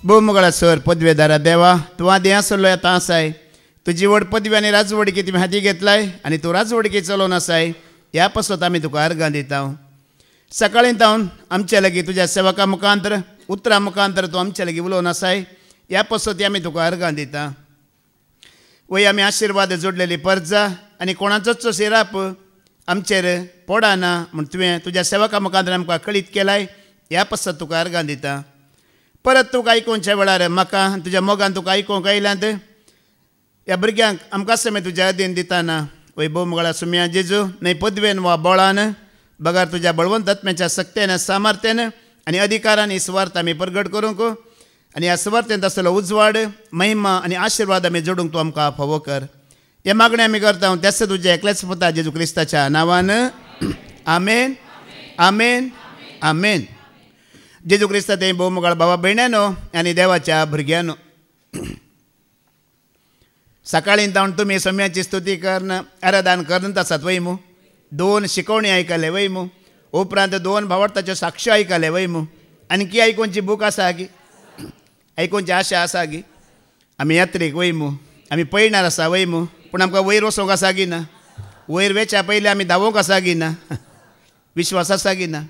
भौमगळा sir पदवेदारा देवा तूं आदी आसलो आतां आसाय तुजी व्हड पदवी आनी राजवडकी तुवें हाती घेतलाय आनी तूं राजवडकी चलोवन आसाय ह्या पासत आमी तुका अर्गां दिता सकाळीं तावन आमचे लागीं तुज्या सेवका मुखांतर उतरां मुखांतर तूं आमचे लागीं उलोवन आसाय ह्या पासत आमी तुका अर्गां दिता वय आमी आशिर्वाद जोडलेली पर्जा आनी कोणाचोच शिराप आमचेर पडना म्हूण तुवें तुज्या सेवका मुखांतर आमकां कळीत केलाय ह्या पासत तुका अर्गां दिता परत तुका आयकोवच्या वेळार म्हाका तुज्या मोगान तुका आयकोवंक आयल्यांत ह्या भुरग्यांक आमकां समय तुज्या अधीन दिताना वय भौमगळा सुम्या जेजू न्हय पदवेन वा बळान बगार तुज्या बळवंतात्म्याच्या सक्तेन सामर्थ्यान आनी अधिकारान ही सुवार्थ आमी प्रगट करूंक आनी ह्या सुवार्थेंत आसलो उजवाड महिमा आनी आशिर्वाद आमी जोडूंक तूं आमकां फावो कर हे मागणी आमी करता त्याच तुज्या एकल्याच पुता जेजू क्रिस्ताच्या नांवान आमेन आमेन आमेन जेजू क्रिस्ता ते भौमगळ भावा भयण्यानो आनी देवाच्या भुरग्यांनो सकाळीं तावन तुमी सोम्याची स्तुती करन आराधन करत आसात वयमू 2 शिकवणी आयकले वयमू उपरांत 2 भावार्थाच्यो साक्ष्यो आयकले वयमू आणकी आयकोवची बूक आसा गी आयकोवची आशा आसा गी आमी यात्रेक वयमू आमी पळयणार आसा वयमू पूण आमकां वयर वचोंक आसा गी ना वयर वेच्या पयलीं आमी धांवोंक आसा गी ना विश्वास आसा गी ना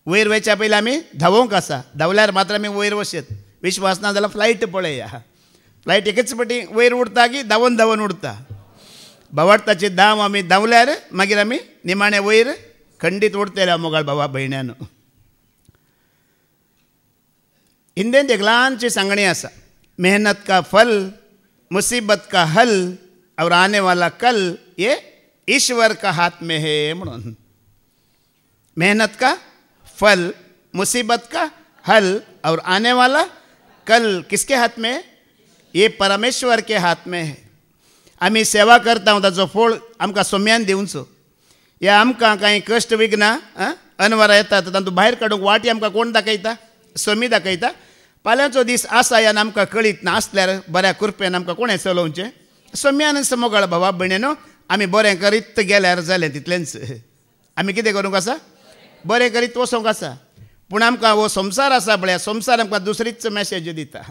वयर वेच्या पयलीं आमी धांवोंक आसा धांवल्यार मात्र आमी वयर वचत विश्वास ना जाल्यार फ्लायट पळया फ्लायट एकच फावटी वयर उडटा की धांवन धांवन उडटा भावार्थाची धांव आमी धांवल्यार मागीर आमी निमाणे वयर खंडीत उडटले मोगाळ भावा भयण्यानो हिंदींत एक ल्हानशी सांगणी आसा मेहनत का फल मुसीबत का हल और आने वाला कल ये ईश्वर का हाथ में है म्हणून मेहनत का फल मुसीबत का हल और आने वाला कल किसके हाथ में ये परमेश्वर के हाथ में है आमी सेवा करता ताचो फळ आमकां सोम्यान दिवचो या आमकां कांय कश्ट विघ्ना अनवरां येतात तातूंत भायर काडूंक वाटी आमकां कोण दाखयता सोमी दाखयता फाल्यांचो दीस आसा आनी आमकां कळीत नासल्यार बऱ्या कृपेन आमकां कोणें चलोवचें सोम्यान समोगाळ भावा भयणेनो आमी बरें करीत गेल्यार जालें तितलेंच आमी कितें करूंक आसा बरें करीत वचोंक आसा पूण आमकां हो संवसार आसा पळय संवसार आमकां दुसरीच मॅसेज दिता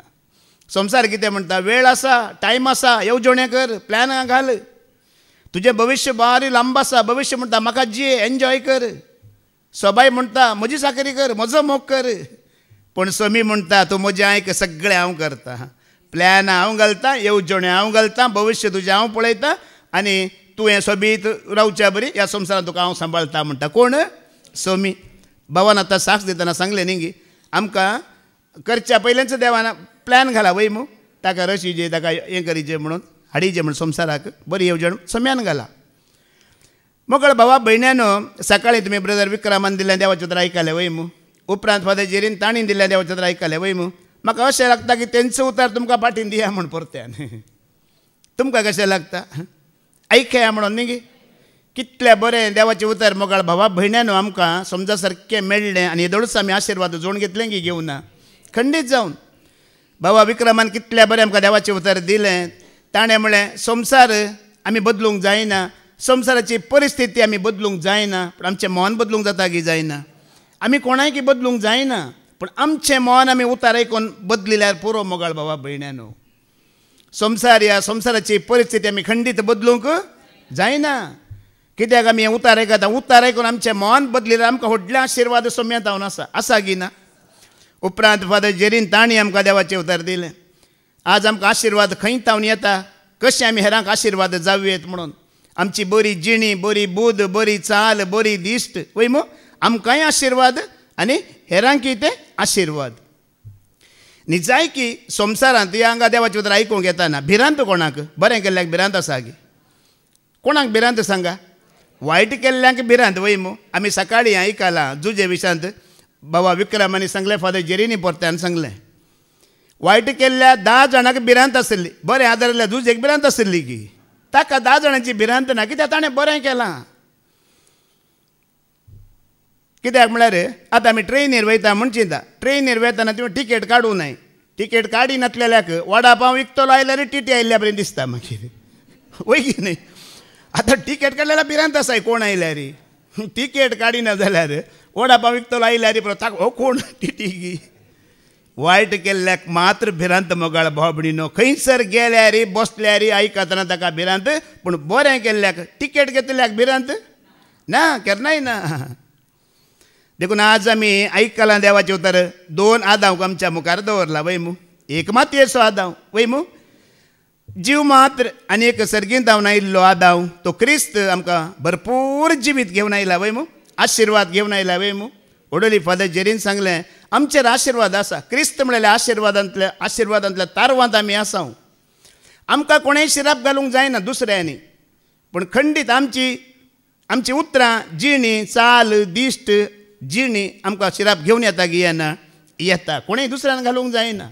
संवसार कितें म्हणटा वेळ आसा टायम आसा येवजोणें कर प्लॅन घाल तुजें भविश्य बारी लांब आसा भविश्य म्हणटा म्हाका जी एन्जॉय कर सबाय म्हणटा म्हजी चाकरी कर म्हजो मोग कर पूण समी म्हणटा तूं म्हजें आयक सगळें हांव करता प्लॅन हांव घालता येवजोणें हांव घालता भविश्य तुजें हांव पळयता आनी तुवें सोबीत रावच्या बरी ह्या संवसारांत तुका हांव सांबाळटा म्हणटा कोण सोमी भावान आतां साक्ष दितना सांगलें न्ही गी आमकां करच्या पयलेंच देवान प्लॅन घाला वयमू ताका रशीजे ताका हें करीजे म्हणून हाडीजे म्हणून संवसाराक बरी येवजण सोम्यान घाला मोकळ भावा भयण्यानो सकाळीं तुमी ब्रदर विक्रमान दिल्लें देवाचें उतर आयकलें वयमू उपरांत फादर जेरीन ताणी दिल्लें देवाचें उतर आयकलें वयमू म्हाका अशें लागता की तेंचो उतर तुमकां फाटीं दिया म्हूण परत्यान तुमकां कशें लागता आयकया म्हणून न्ही गे कितलें बरें देवाचें उतर मोगाळ भावा भयण्यानो आमकां समजा सारकें मेळ्ळें आनी हेदोळूच आमी आशिर्वाद जोडून घेतलें की घेवं ना खंडीत जावन बाबा विक्रमान कितलें बरें आमकां देवाचें उतर दिलें ताणें म्हळें संवसार आमी बदलूंक जायना संवसाराची परिस्थिती आमी बदलूंक जायना पूण आमचें मन बदलूंक जाता की जायना आमी कोणायकी बदलूंक जायना पूण आमचें मन आमी उतार आयकून बदलिल्यार पुरो मोगाळ भावा भयण्यानो संवसार ह्या संवसाराची परिस्थिती आमी खंडीत बदलूंक जायना कित्याक आमी उतार आयकता उतार आयकून आमचें मन बदलिल्यार आमकां व्हडलें आशिर्वाद सोम्यांत हांव आसा की ना उपरांत फादर जेरीन ताणी आमकां देवाचें उतर दिलें आज आमकां आशिर्वाद खंय तावन येता कशें आमी हेरांक आशिर्वाद जावयेत म्हणून आमची बरी जिणी बरी बूद बरी चाल बरी दिश्ट वयमू आमकांय आशिर्वाद आनी हेरांकय ते आशिर्वाद न्ही जाय की संवसारांत ह्या हांगा देवाचें उतर आयकूंक येताना भिरांत कोणाक बरें केल्ल्याक भिरांत आसा गे कोणाक भिरांत सांगा वायट केल्ल्यांक भिरांत वयमू आमी सकाळीं आयकलां जुजे विशांत बाबा विक्रमानी सांगलें फादर जेरीनी परत्यान सांगलें वायट केल्ल्या 10 जाणांक भिरांत आसली बरें आदारल्या जुजेक भिरांत आसली की ताका 10 जाणांची भिरांत ना कित्याक ताणें बरें केलां कित्याक म्हळ्यार आतां आमी ट्रेनीर वयता म्हणचिता ट्रेनीर वयताना तुवें टिकेट काडूं न्हय टिकेट काडी नासलेल्याक वडा पाव विकतलो आयल्यार टीटी आयिल्ल्या पर्यंत दिसता मागीर वय की न्हय आतां टिकेट काडलेल्या भिरांत आसाय कोण आयल्यार टिकेट काडिना जाल्यार वडा पाव विकतलो आयल्यार ताका हो कोण टिटी गी वायट केल्ल्याक मात्र भिरांत मोगाळ भाव भयणीनो. खंयसर गेल्यार बसल्यार आयकतना ताका भिरांत, पूण बरें केल्ल्याक तिकेट घेतल्याक भिरांत ना, केन्नाय ना. देखून आज आमी आयकलां देवाचें उतर. 2 आदांक आमच्या मुखार दवरला वयमू. एक मातयेचो आदांव वयमू, जीव मात्र, आनी एक सर्गींत जावन आयिल्लो आदांव, तो क्रिस्त आमकां भरपूर जिवीत घेवन आयला वयमू, आशिर्वाद घेवन आयला वयमू. ओडोली फादर जेरीन सांगलें आमचेर आशिर्वाद आसा. क्रिस्त म्हणल्यार आशिर्वादांतल्या तारवांत आमी आसा. आमकां कोणेंय शिराप घालूंक जायना दुसऱ्यांनी, पूण खंडीत आमची उतरां जिणी चाल दिश्ट जिणी आमकां शिराप घेवन येता की येता. कोणेंय दुसऱ्यान घालूंक जायना.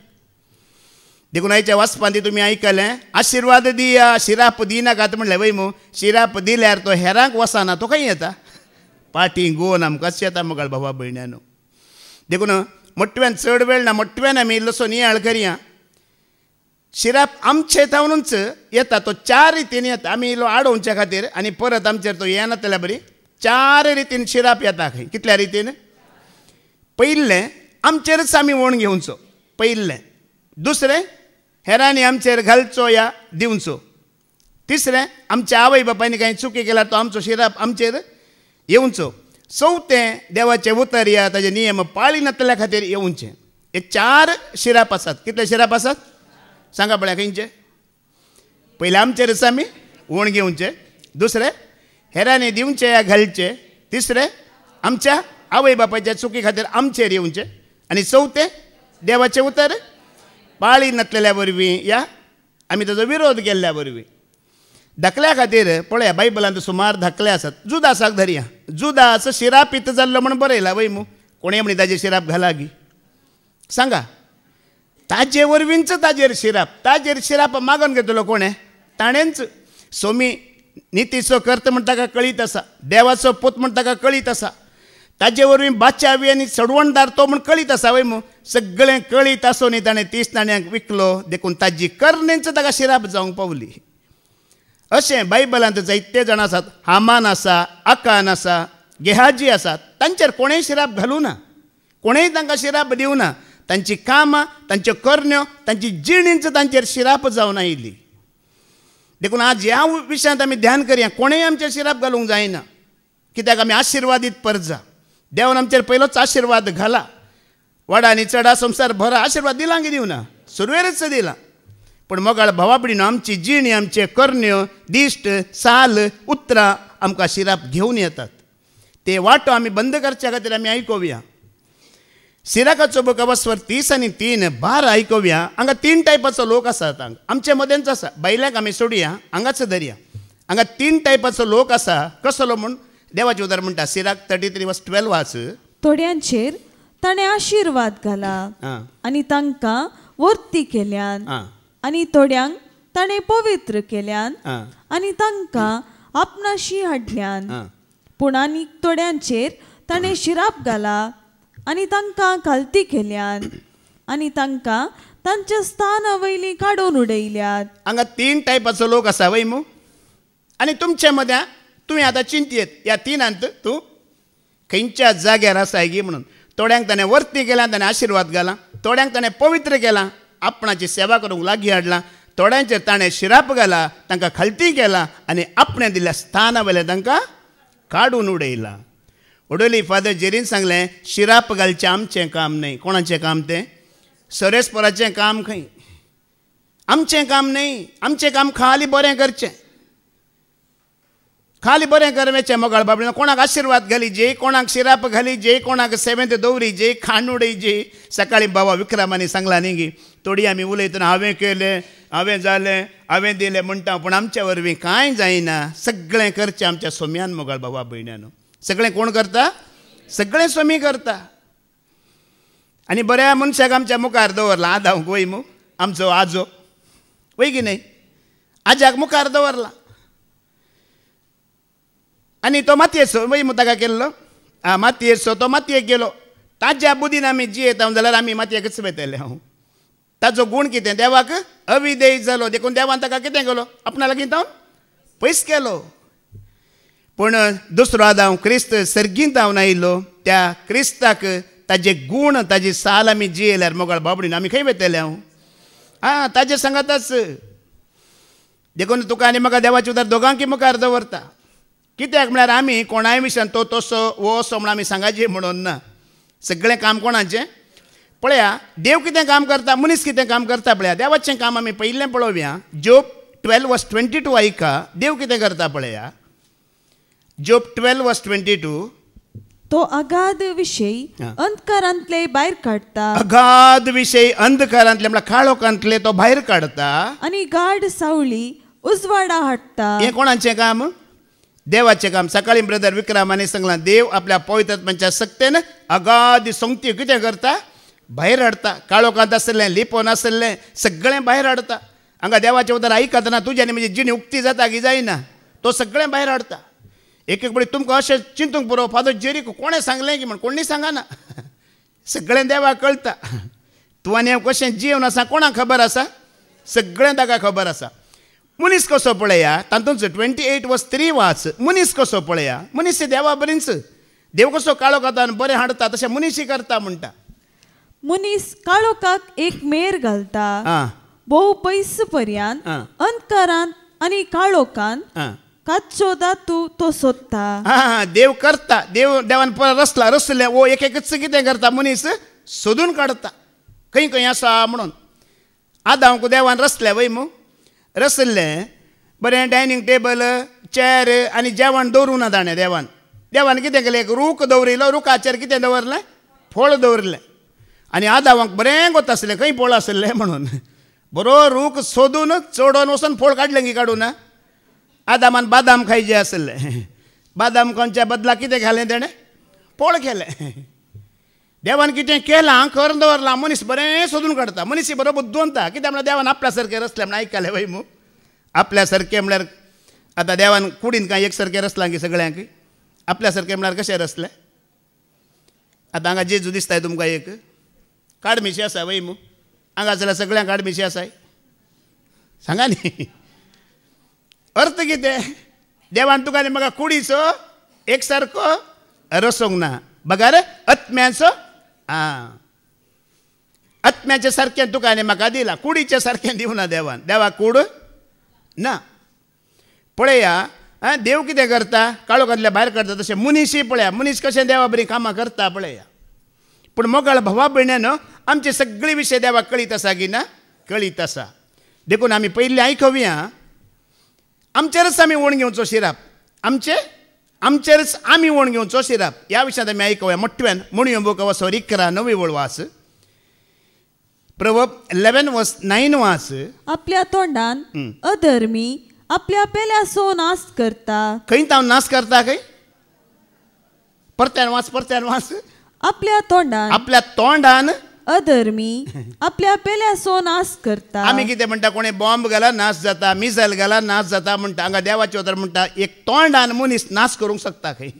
देखून आयच्या वाचपांत तुमी आयकलें, आशिर्वाद दिया शिराप दिनाकात म्हणलें वयमू. शिराप दिल्यार तो हेरांक वचना, तो खंय येता? पाटी गोवन आमकांच येता मुगाळ भावा भयण्यानो. देखून मोठ्यान चड वेळ ना, मोठ्यान आमी इल्लोसो नियाळ करया. शिराप आमचे येता म्हणूनच येता. तो 4 रितीन येता. आमी इल्लो आडोवच्या खातीर आनी परत आमचेर तो येना जाल्यार बरी. 4 रितीन शिराप येता खंय. कितल्या रितीन? पयलें आमचेरच आमी वण घेवचो, पयलें. दुसरें हेरांनी आमचेर घालचो या दिवचो. तिसरें आमच्या आवय बापायनी कांय चुकी केल्यार तो आमचो शिराप आमचेर येवचो. चवथें देवाचें उतर या ताजे नियम पाळी नातल्या खातीर येवचें. हे 4 शिराप आसात. कितले शिराप आसात सांगा पळया खंयचे? पयलें आमचेरच आमी वण घेवचें. दुसरें हेरांनी दिवचें या घालचें. तिसरें आमच्या आवय बापायच्या चुकी खातीर आमचेर येवचें. आनी चवथें देवाचें उतर पाळी नातलेल्या वरवीं या आमी ताजो विरोध केल्ल्या वरवीं. धाकल्या खातीर पळया बायबलांत सुमार धाकले आसात. जुदासाक धरया. जुदास शिरापीत जाल्लो म्हण बरयला वयमू. कोणें म्हणी ताजेर शिराप घाला गी सांगा? ताजे वरवींच ताजेर शिराप मागून घेतलो कोणें? ताणेंच. सोमी नितीचो कर्त म्हण ताका कळीत आसा, देवाचो पूत म्हण ताका कळीत आसा, ताजे वरवीं बाच्यावी आनी चडवणदार तो म्हण कळीत आसा वयमू. सगळें कळीत आसून ताणें 30 नाण्यांक विकलो. देखून ताजी कर्णेंच ताका शिराप जावंक पावली. अशें बायबलांत जायते जाण आसात. हामान आसा, आकान आसा, गेहाजी आसात. तांचेर कोणेंय शिराप घालूं ना, कोणेंय तांकां शिराप दिवना. तांची कामां, तांच्यो कर्ण्यो, तांची जिणींच तांचेर शिराप जावन आयिल्ली. देखून आज ह्या विशयांत आमी ध्यान करया. कोणेंय आमचेर शिराप घालूंक जायना, कित्याक आमी आशिर्वादीत परजा. देवान आमचेर पयलोच आशिर्वाद घाला. वाडा आनी चडा संवसार भरा आशिर्वाद दिला की दिवना? सुरवेरच दिला. पूण मोगाळ भावा भयणीनो, आमची जिणी, आमचे कर्ण्यो, दिश्ट, साल, उतरां आमकां शिराप घेवन येतात. ते वाटो आमी बंद करच्या खातीर आमी आयकोवया. सिराकाचो बकवास्वर 30 आनी 3 12 आयकोवया. हांगा 3 टायपाचो लोक आसात. आमचे मदेंच आसा. बायल्यांक आमी सोडया, हांगाच धरया. हांगा 3 टायपाचो लोक आसा. कसलो म्हूण देवाचें उतर म्हणटा. सिराक 33:12 वाच. थोड्यांचेर ताणें आशिर्वाद घाला आनी तांकां वर्ती केल्यान, आनी थोड्यांक ताणें पवित्र केल्यान आनी तांकां आपणाशी हाडल्यान. पूण आनीक थोड्यांचेर ताणें शिराप घाला आनी तांकां खालती केल्यान, आनी तांकां तांच्या स्थाना वयली काडून उडयल्यात. हांगा 3 टायपाचो लोक आसा वयमू. आनी तुमचे मद्या तुवें आतां चिंतयेत ह्या 3 तूं खंयच्या जाग्यार आसाय गी म्हणून. थोड्यांक ताणें वर्ती केल्यान, ताणें आशिर्वाद घाला. थोड्यांक ताणें पवित्र केलां, आपणाची सेवा करूंक लागीं हाडलां. थोड्यांचेर ताणें शिराप घाला, तांकां खालती केला, आनी आपणें दिल्ल्या स्थाना वयले तांकां काडून उडयलां. उडयली फादर जेरीन सांगलें, शिराप घालचें आमचें काम न्हय. कोणाचें काम तें? सरेस्पराचें काम खंय? आमचें काम न्हय. आमचें काम खाली बरें करचें, खाली बरें करचें. मोगाळ बाबडीन कोणाक आशिर्वाद घाली जे, कोणाक शिराप घाली जे, कोणाक सेवेंत दवरी जे, खाण उडय जे. सकाळीं बाबा विक्रमानी सांगला न्ही गी, थोडी आमी उलयतना हांवें केलें, हांवें जालें, हांवें दिलें म्हणटा. पूण आमच्या वरवीं कांय जायना. सगळें करचें आमच्या सोम्यान मोगाळ बाबा भयण्यानो. सगळें कोण करता? सगळें सोमी करता. आनी बऱ्या मनशाक आमच्या मुखार दवरला. आदांक वयमू आमचो आजो वय की न्हय? आज्याक मुखार दवरला. आनी तो मातयेचो वयमू ताका केल्लो. मातयेचो तो मातयेक गेलो. ताज्या बुदीन आमी जियेता जाल्यार आमी मातयेकच वयतले. हांव ताजो गूण कितें? देवाक अविधेय जालो. देखून देवान ताका कितें केलो? आपणा लागीं तो पयस केलो. पूण दुसरो आदांव क्रिस्त सर्गींत जावन आयिल्लो. त्या क्रिस्ताक ताजे गूण ताजी साल आमी जियेल्यार मोगाळ बाबडीन आमी खंय वयतले हांव ताजे सांगातच देखून तुका आनी म्हाका देवाचें उदार दोगांकी मुखार दवरता कित्याक म्हळ्यार आमी कोणाय विशयान तो तसो वो असो म्हण आमी सांगाची म्हणून ना सगळें काम कोणाचें पळया देव कितें काम करता मनीस कितें काम करता पळया देवाचें काम आमी पयलें पळोवया जोब 12:22 ऐका देव कितें करता पळया जोब 12:22 तो अगाध विशयी अंधकारांतले भायर काडटा अगाध विशयी अंधकारांतले म्हळ्यार काळोखांतले तो भायर काडता आनी गाढ सावळी उजवाडा हाडटा हें कोणाचें काम देवाचें काम सकाळी ब्रदर विक्रमानी सांगलां देव आपल्या पवित्र आत्म्याच्या सक्तेन अगाध सोंगती कितें करता भायर हाडता काळोखांत आसलें लिपोवन आसलें सगळें भायर हाडता हांगा देवाचें उदर आयकतना तुज्या आनी म्हजी जिणी उक्ती जाता की जायना तो सगळें भायर हाडता एक एक तुमकां अशें चिंतूंक पुरो फादर जेरीक कोणें सांगलें की म्हण कोणी सांगना सगळें देवाक कळटा तूं आनी हांव कशें जिवन आसा कोणाक खबर आसा सगळें ताका खबर आसा मनीस कसो पळया तातूंत 28:3 वाच मनीस कसो पळया मनीस देवा बरींच देव कसो काळोखांत बरें हाडता तशें मनीसय करता म्हणटा मनीस काळोखाक एक मेर घालता भोव पयस पर्यंत अंधकारांत आनी काळोखांत काच्चो दातू तो सोदता देव करता देवान परत रसले वो एक एकच कितें करता मनीस सोदून काडता खंय खंय आसा म्हणून आतां हांव देवान रचलें वय मू रचल्लें बरें डायनींग टेबल चेअर आनी जेवण दवरूं ना ताणें देवान कितें केलें एक रूख दवरिलो रुखाचेर कितें दवरलें फोळ दवरलें आनी आदां हांव बरें गोत आसलें खंय फोळ आसलें म्हणून बरो रूख सोदून चोडोन वचून फोळ काडलें की काडूं ना आदामान बादाम खायचे आसले बादाम खंयच्या बदला कितें घालें तेणें फोळ केलें देवान कितें केलां करून दवरलां मनीस बरें सोदून काडटा मनीस बरो बुद्दवंता कित्याक म्हळ्यार देवान आपल्या सारकें रचलें म्हण आयकलें वय मू आपल्या सारकें म्हळ्यार आतां देवान कुडीन कांय एक सारकें रचलां की सगळ्यांक आपल्या सारकें म्हळ्यार कशें रचलें आतां हांगा जेजू दिसताय तुमकां एक काडमिशी आसा वय मू हांगा जाल्यार सगळ्यांक काडमिशी आसाय सांगा न्ही अर्थ कितें देवान तुका आनी म्हाका कुडीचो एक सारको रचोंक ना बगार आत्म्याचो आत्म्याचें सारकें तुका आनी म्हाका दिलां कुडीचें सारकें दिवना देवान देवाक कूड ना पळया देव कितें करता काळोखांतल्या भायर काडटा तशें मनीसय पळया मनीस कशें देवा बरीं कामां करता पळया पूण मोगाळ भावा भयण्यानो आमचे सगळे विशय देवाक कळीत आसा की ना कळीत आसा देखून आमी पयलीं आयकवया आमचेरच आमी वण घेवचो शिराप आमचेरच आमी वण घेवचो शिराप ह्या विशयांत आमी आयकवया मोठ्यान म्हणयो बूक ऑफ 11 वाच प्रवर्ब 11:9 वाच आपल्या तोंडान अधर्मी आपल्या पेल्याचो नाश करता खंय ताव नाश करता खंय परत्यान वाच आपल्या तोंडान अधर्मी आपल्या पेल्याचो नाश करता आमी कितें म्हणटा कोणें बॉम्ब घाला नाश जाता मिसायल घाला नाश जाता म्हणटा हांगा देवाचें उतर म्हणटा एक तोंडान मनीस नाश करूंक शकता खंय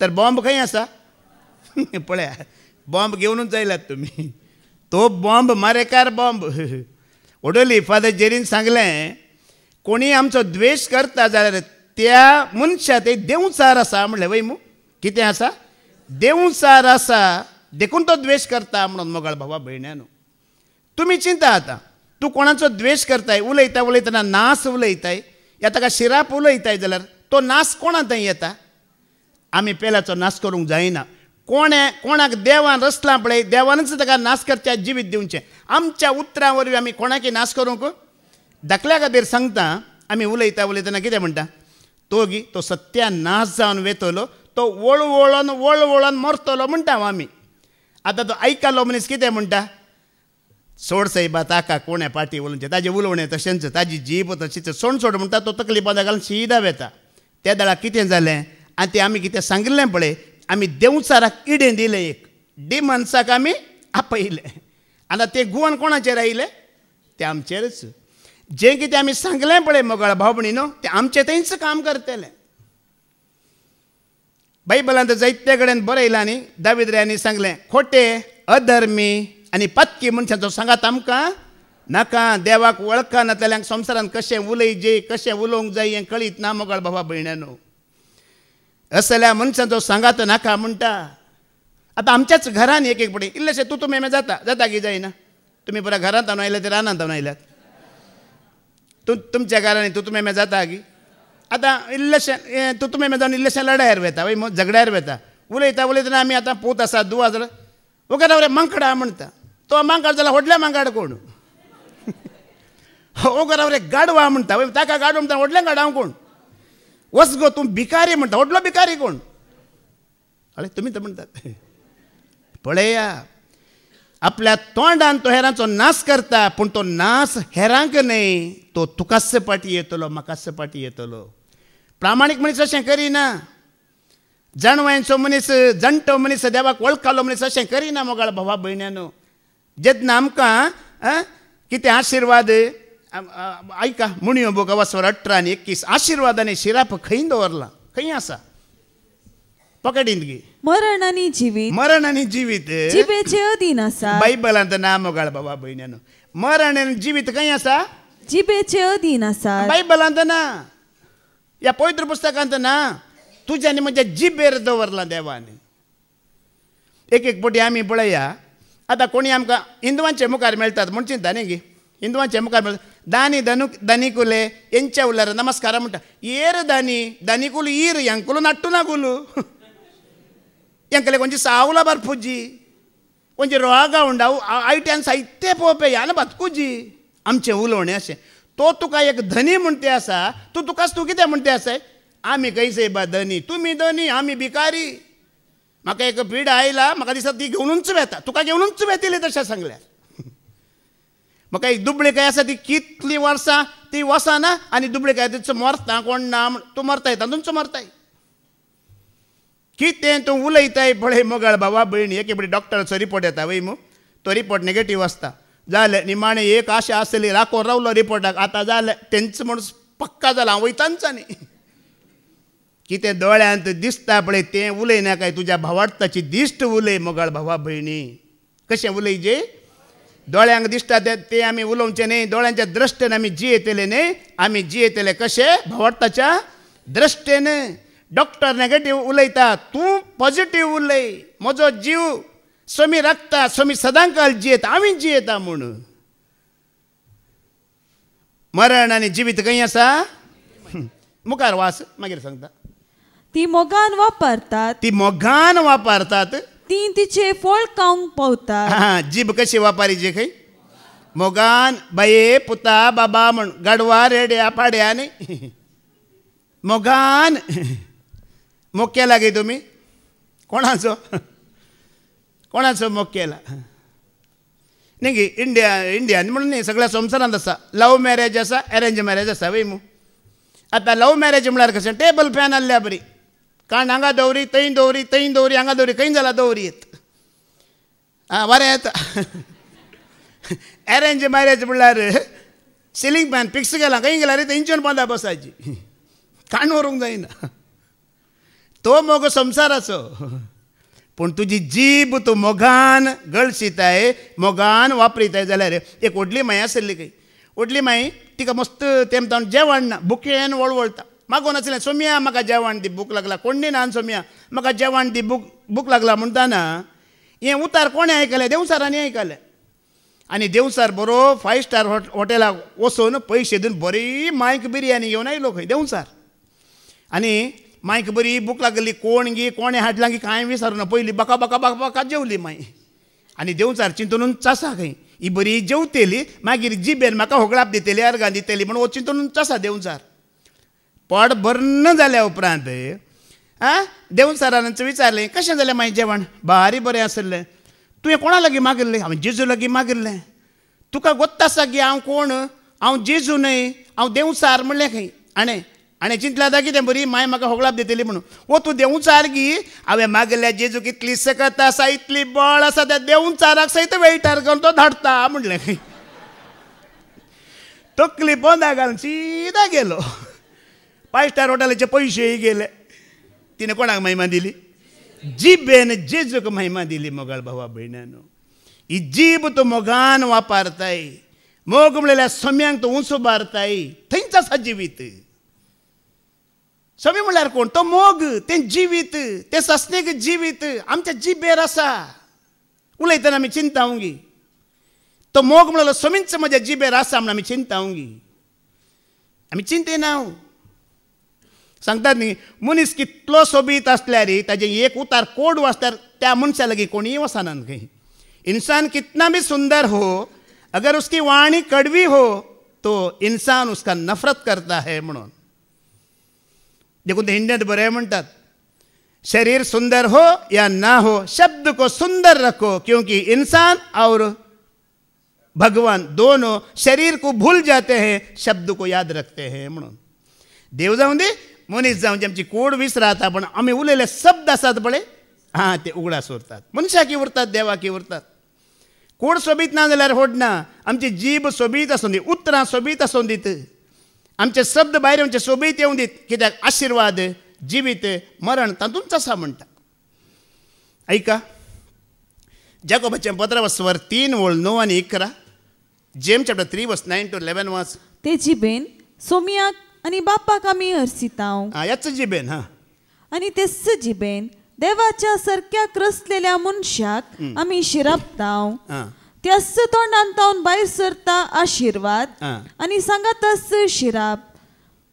तर बॉम्ब खंय आसा पळया बॉम्ब घेवनूच जायल्यात तुमी तो बॉम्ब मारेकार बॉम्ब ओडोली फादर जेरीन सांगलें कोणी आमचो द्वेश करता जाल्यार त्या मनशा ते देंवचार आसा म्हणलें वय मू कितें आसा देंवचार आसा देखून तो द्वेश करता म्हणून मोगाळ भावा भयण्यानो तुमी चिंता आतां तूं कोणाचो द्वेश करताय उलयतना नास उलयताय या ताका शिराप उलयताय जाल्यार तो नास कोणा थंय येता आमी पेल्याचो नाश करूंक जायना कोणाक देवान रचलां पळय देवानच ताका नाश करच्या जिवीत दिवचें आमच्या उतरां वरवीं आमी कोणाकय नाश करूंक दाखल्या खातीर सांगता आमी उलयतना कितें म्हणटा तो सत्यान नाश जावन वेतलो तो वळवळोन मरतलो म्हणटा आमी आतां तो आयकलो मनीस कितें म्हणटा सोड सैबा ताका कोणे पाटी उलोवचें ताजें उलोवणें तशेंच ताजी जीब तशीच सोड म्हणटा तो तकली बांदा घालून सीदा वेता त्या दाळा कितें जालें आनी तें आमी कितें सांगिल्लें पळय आमी देंवचाराक इडें दिलें एक डिमन्साक आमी आपयलें आतां तें गुवन कोणाचेर आयलें तें आमचेरच जें कितें आमी सांगलें पळय मोगाळ भाव भयणीनो तें आमचें थंयच काम करतलें बायबलांत जायते कडेन बरयलां न्ही दाविद्रायांनी सांगलें खोटें अधर्मी आनी पत्की मनशांचो सांगात आमकां नाका देवाक वळखा नातल्यांक संवसारांत कशें उलयजे कशें उलोवंक जाय हें कळीत ना मोगाळ भावा भयण्यानो असल्या मनशांचो सांगात नाका म्हणटा आतां आमच्याच घरान एक पडे इल्लेशे तूं मेमे जाता की जायना. तुमी पुरा घरांत आणून आयल्यात ते रानांत आणून आयल्यात. तुमच्या घरांनी तूं मेमे जाता की आतां इल्लेशें तूं मेमे जावन इल्लेशें लढायर वेता वय झगड्यार वेता. उलयतना आमी आतां पूत आसा धूव आसा वगैरे वगैरे मांकडा म्हणटा. तो मांकाड जाल्यार व्हडलें मांकाड कोण. वगैरे वगैरे गाडवा म्हणटा वय ताका गाडवा म्हणटा व्हडलें गाडव कोण. वस गो तूं भिकारी म्हणटा व्हडलो भिकारी कोण. अरे तुमी तर म्हणटात पळया आपल्या तोंडान तो हेरांचो नाश करता पूण तो नाश हेरांक न्हय तो तुकाच पाटी येतलो म्हाकाच पाटी येतलो. प्रामाणीक मनीस अशें करिना. जाणवायेचो मनीस जाणटो मनीस देवाक वळखलो मनीस अशें करिना मोगाळ भावा भयण्यानो. जेन्ना आमकां कितें आशिर्वाद ऐका मुणयो बुक वाचवर 18 आनी 21 आशिर्वादांनी शिराप खंय दवरला खंय आसा पकडिंत गी. मरण आनी जिवीत जिबेचे अधीन आसा. बायबलांत ना मोगाळ बाबा भयण्यानो. मरण आनी जिवीत खंय आसा जिबेचे अधीन आसा. बायबलांत ना ह्या पवित्र पुस्तकांत ना. तुज्या आनी म्हज्या जिबेर दवरला देवान. एक पटी आमी पळया आतां कोणी आमकां हिंदुवांचे मुखार मेळटात म्हण चिंता न्ही गी. हिंदुवांचे मुखार मेळटा दानिकुले हेंच्या उल्यार नमस्कार म्हणटा. ಏರು ದಾನಿಕುಲು ಈರು ಎಂಕುಲು ನಟ್ಟು ನಗುಲು ಎಂಕಲೆ ಕೊಂಚ ಸಾವುಲ ಬರ್ಪುಜ್ಜಿ ಕೊಂಚ ರೋಗ ಉಂಡವು ಐಟ್यान साहित्य पोवपे ह्यान बतकुजी आमचे उलोवणे अशें. तो तुका एक धनी म्हणटे आसा तुकाच तूं कितें म्हणटे आसा. आमी कैसे बा धनी तुमी धनी आमी भिकारी. म्हाका एक पीड आयला म्हाका दिसता ती घेवनूच वेता तुका घेवनूच वेतली तशें सांगल्यार. म्हाका एक दुबळेकाय आसा ती कितलीं वर्सां ती वसना आनी दुबळेकाय तिचो मरता कोण ना तूं मरताय तातूंच मरताय. कितें तूं उलयताय पळय मोगाळ बाबा भयणी. एक बडी डॉक्टराचो रिपोर्ट येता वय मू तो रिपोर्ट नेगेटीव आसता. जालें निमाणें एक आशा आसली राखो रावलो रिपोर्टाक आतां जालें तेंच म्हणून पक्का जाला हांव वयतांच न्ही. कितें दोळ्यांत दिसता पळय तें उलय नाकाय. तुज्या भावार्थाची दिश्ट उलय मोगाळ भावा भयणी. कशें उलयजे दोळ्यांक दिसता ते आमी उलोवचें न्ही. दोळ्यांच्या दृश्टेन आमी जियेतले न्ही. आमी जियेतले कशें भावार्थाच्या दृश्टेन. डॉक्टर नेगेटीव उलयता तूं पॉझिटीव उलय. म्हजो जीव स्वामी राखता स्वामी सदांकाल जियेता आमी जियेता म्हूण. मरण आनी जिवीत खंय आसा मुखार वास मागीर सांगता. ती मोगान वापरतात ती तिचे फळ खावंक पावतात. जीब कशी वापरीची खंय मोगान बाये पुता बाबा म्हण गाडवा रेड्या पाड्या न्ही. मोगान मोग केला गे तुमी कोणाचो मोग केला न्ही गे. इंडियान म्हणून न्ही सगळ्या संवसारांत आसा. लव मॅरेज आसा अरेंज मॅरेज आसा वय मू. आतां लव मॅरेज म्हळ्यार कशें टेबल फॅन आहल्या बरी काण हांगा दवरी थंय दवरी हांगा दवरी खंय जाला दवरीत बरें येता. अरेंज मॅरेज म्हळ्यार सिलींग फॅन फिक्स केला खंय गेल्यार थंयच्यान बांदा बसायची काण व्हरूंक जायना. तो मोग संवसाराचो. पूण तुजी जीब तूं मोगान गळशिताय मोगान वापरीताय जाल्यार एक व्हडली माय आसली खंय. व्हडली माय तिका मस्त तेमतावन जेवण ना बुकेन वळवळटा. मागोवन नासलें सोम्या म्हाका जेवण दी भूक लागला. कोण दिना सोम्या म्हाका जेवण दी भूक लागला म्हणटाना हें उतार कोणें आयकलें देंवसारांनी आयकलें. आनी देंवसार बरो 5 स्टार हॉटेलाक वचून पयशे दिवन बरी मायक बिरयानी घेवन आयलो खंय देंवसार. आनी मायक बरी भूक लागली कोण गी कोणें हाडलां की कांय विचारूं ना पयलीं बाका बाका बाका बाका जेवली माय. आनी देंवसार चिंतूनच आसा खंय ही बरी जेवतेली मागीर जिबेन म्हाका होगळाप दितेली अर्गां दितेली म्हणून हो चिंतूनच आसा देंवसार. पोट भरन जाल्या उपरांत देंवसारान विचारलें कशें जालें मागीर जेवण. भारी बरें आसलें. तुवें कोणा लागीं मागिल्लें. हांवें जेजू लागीं मागिल्लें. तुका गोत्ता आसा गी हांव कोण. हांव जेजू न्हय हांव देंवसार म्हणलें खंय. आनी चिंतलें आतां कितें बरी माय म्हाका होगळाप दितेली म्हणून. वो तूं देंवचार गी हांवें मागिल्ल्या जेजू कितली सकत आसा इतली बळ आसा त्या देंवचाराक सयत वेळटार करून तो धाडटा म्हणलें खंय. तकली पोंदा घालून सीदा गेलो. 5 स्टार हॉटेलाचे पयशेय गेले. तिणें कोणाक महिमा दिली जिबेन जेजूक महिमा दिली मोगाळ भावा भयण्यानो. ही जीब तूं मोगान वापरताय. मोग म्हणल्यार सोम्यांक तूं उंच बारताय थंयच आसा जिवीत. सोमी म्हणल्यार कोण? तो मोग, ते जिवीत, ते सस्नेक जिवीत आमच्या जिबेर आसा. उलयतना आमी चिंतावंगी. तो मोग म्हणलो सोमींच म्हज्या जिबेर आसा म्हणून आमी चिंतावंगी. आमी चिंतेना. सांगतात न्ही, मनीस कितलो सोबीत आसल्यार ताजे एक उतार कोड आसल्यार त्या मनशा लागीं कोणीय वचना खंय. इंसान कितना भी सुंदर हो, अगर उसकी वाणी कड़वी हो तो इंसान उसका नफरत करता है म्हणून. देखून ते हिंदीत बरें म्हणटात, शरीर सुंदर हो या ना हो, शब्द को सुंदर रखो, क्योंकि इंसान और भगवान दोनों शरीर को भूल जाते हैं, शब्द को याद रखते हैं म्हणून. देव जाऊन दे, मनीस जाऊन दे, आमची कोड विसराता, पण आमी उलयले शब्द आसात पळय, हां ते उगडास उरतात. मनशाकी उरतात, देवाकी उरतात. कोड सोबीत ना जाल्यार होडना. आमची जीब सोबीत आसूं दी, उतरां सोबीत आसूं दीत, आमचे शब्द भायर आमचे सोबीत येवं दीत. कित्याक आशिर्वाद जिवीत मरण तातूंच आसा म्हणटा. ऐका, जाकोबाचें पत्र वर 3 ओळ 9 आनी 11. जेम्स चॅप्टर 3 वर्स 9 to 11 वाच. ते जिबेन सोमियाक आनी बापाक आमी हरसिताव. याच जिबेन. हां. आनी तेच जिबेन देवाच्या सारक्या क्रसलेल्या मनशाक आमी शिरपताव. त्याच तोंडान तावन भायर सरता आशिर्वाद आनी सांगाताच शिराप.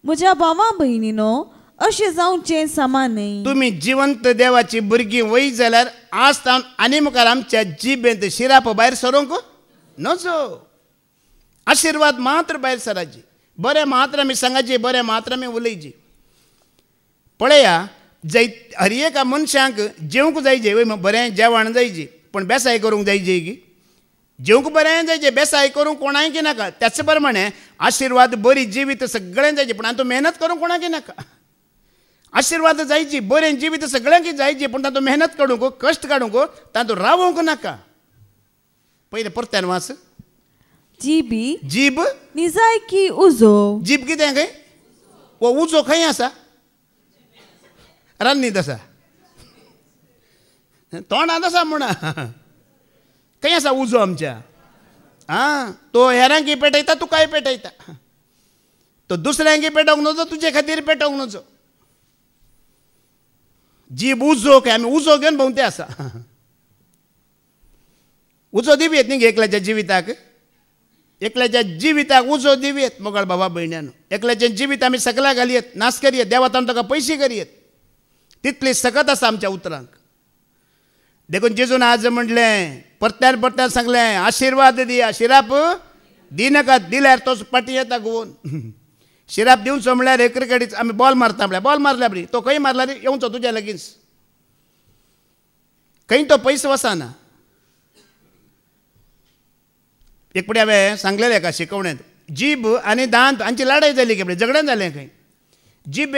म्हज्या भावा भयणीनो, अशें जावचें समान न्ही. तुमी जिवंत देवाची भुरगीं वय जाल्यार आज तावन आनी मुखार आमच्या जिबेंत शिराप भायर सरोंक नजो. आशिर्वाद मात्र भायर सराची. बरें मात्र आमी सांगाची, बरें मात्र आमी उलयची. पळया, हर एका मनशाक जेवंक जायचे, वय बरें जेवण जायची, पण बेसाय करूंक जायची की. जेवंक बरें जायचें, बेसाय करूंक कोणाक नाका. त्याच प्रमाणे आशिर्वाद बरी जिवीत सगळ्यांक जायची, पण तातूंत मेहनत करूंक कोणाक नाका. आशिर्वाद जायची, बरें जिवीत सगळ्यांक जायची, पण तातूंत मेहनत काडूंक, कश्ट काडूंक, तातूंत रावूंक नाका. पयलें परत्यान वाच. जीब निजायकी उजो. जीब कितें खंय? वो उजो खंय आसा? रान्नीत आसा, तोंडांत आसा म्हणा. खंय आसा उजो आमच्या? आं, तो हेरांकी पेटयता, तुकाय पेटयता. तो दुसऱ्यांकी पेटोवंक नजो, तुजे खातीर पेटोवंक नजो. जीब उजो काय आमी उजो घेवन भोंवते आसा. उजो दिवयेत न्ही एकल्याच्या जिविताक. एकल्याच्या जिविताक उजो दिवयेत मोगाळ बाबा भयण्यान. एकल्याचें जिवीत आमी सकला घालयेत, नाश करयेत, देवातान ताका पयशे करयेत. तितली सकत आसा आमच्या उतरांक. देखून जेजून आज म्हणलें, परत्यान परत्यान सांगलें, आशिर्वाद दिया, शिराप दिनाका. दिल्यार तोच पाटी येता गोवन. शिराप दिवचो म्हणल्यार क्रिकेटीच आमी बॉल मारता म्हणल्यार बॉल मारल्या बरी, तो खंय मारला रे, येवचो तुज्या लागींच. खंय तो पयसो वचना. एक फुडें हांवें सांगलेलें एका शिकवणेंत, जीब आनी दांत हांची लढाई जाली केपडे, झगडें जालें खंय. जीब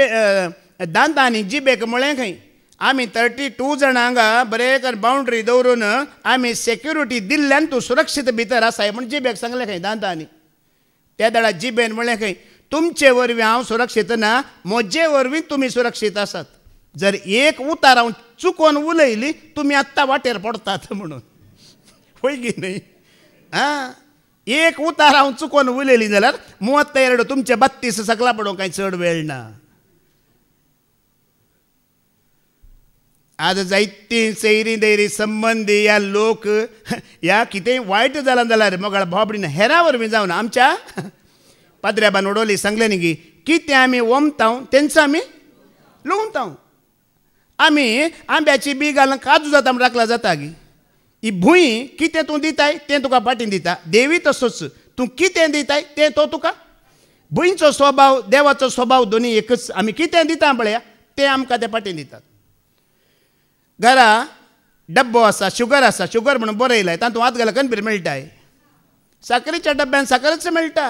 दांत आनी जिबेक म्हळें खंय, आमी 32 जाणांक बरें कर बाउंड्री दवरून आमी सेक्युरिटी दिल्ल्यान तूं सुरक्षीत भितर आसाय म्हण जिबेक सांगलें खंय दांतांनी. त्या दाडा जिबेन म्हळें खंय, तुमचे वरवीं हांव सुरक्षीत ना, म्हजे वरवीं तुमी सुरक्षीत आसात. जर एक उतार हांव चुकोवन उलयली, तुमी आत्तां वाटेर पडतात म्हणून. होय की न्ही? आं, एक उतार हांव चुकोवन उलयली जाल्यार 32 तुमचे 32 सकला पडोवंक कांय चड वेळ ना. आज जायतीं सैरी दैरी संबंदी या लोक या कितेंय वायट जालां जाल्यार मोगाळ भाबडीन हेरां वरवीं जावन आमच्या पाद्र्याबान उडोवली. सांगलें न्ही की कितें आमी वमताव तेंच आमी लुंवताव. आमी आंब्याची बी घालून काजू जाता म्हण राखला जाता गी. ही भूंय कितें तूं दिताय तें तुका पाटीन दिता. देवी तसोच, तूं कितें दिताय तें तो तुका. भुंयचो स्वभाव, देवाचो स्वभाव दोनी एकच. आमी कितें दिता पळया तें आमकां ते पाटीन दितात. घरा डब्बो आसा, शुगर आसा, शुगर म्हणून बरयलाय, तातूंत हात घाला कणबीर मेळटाय. साकरेच्या डब्यान साकरच मेळटा.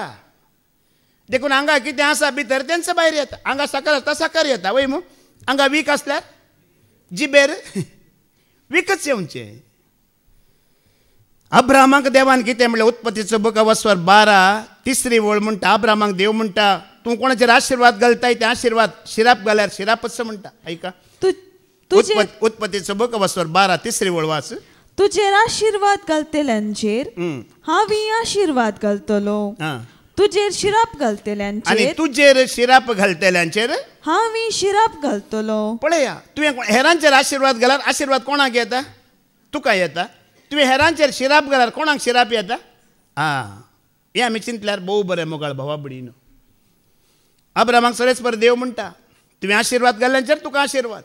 देखून हांगा कितें आसा भितर तेंच भायर येता. हांगा साकर आसता साकर येता, वय मू. हांगा वीक आसल्यार जिबेर वीकच येवचें. अब्राहमाक देवान कितें म्हणलें? उत्पत्तीचो बुक वसवर 12 3री ओळ म्हणटा, अब्राहमाक देव म्हणटा, तूं कोणाचेर आशिर्वाद घालताय ते आशिर्वाद शिराप घाल्यार शिरापच म्हणटा. ऐका, उत्पत्तीचो बुक वसवर 12 3री ओळ वाच. तुजेर आशिर्वाद घालतल्यांचेर हांव आशिर्वाद घालतलो, तुजेर शिराप आणि घालतल्यांचेर तुजेर शिराप घालतल्यांचेर हांव शिराप घालतलो. पळया, तुवें हेरांचेर आशिर्वाद घाल्यार आशिर्वाद कोणाक येता? तुका येता. तुवें हेरांचेर शिराप घाल्यार कोणाक शिराप येता? हें आमी चिंतल्यार भोव बरें मोगाळ भावा भयणीनो. अब्रामाक सरेस्पर देव म्हणटा, तुवें आशिर्वाद घाल्ल्याचेर तुका आशिर्वाद.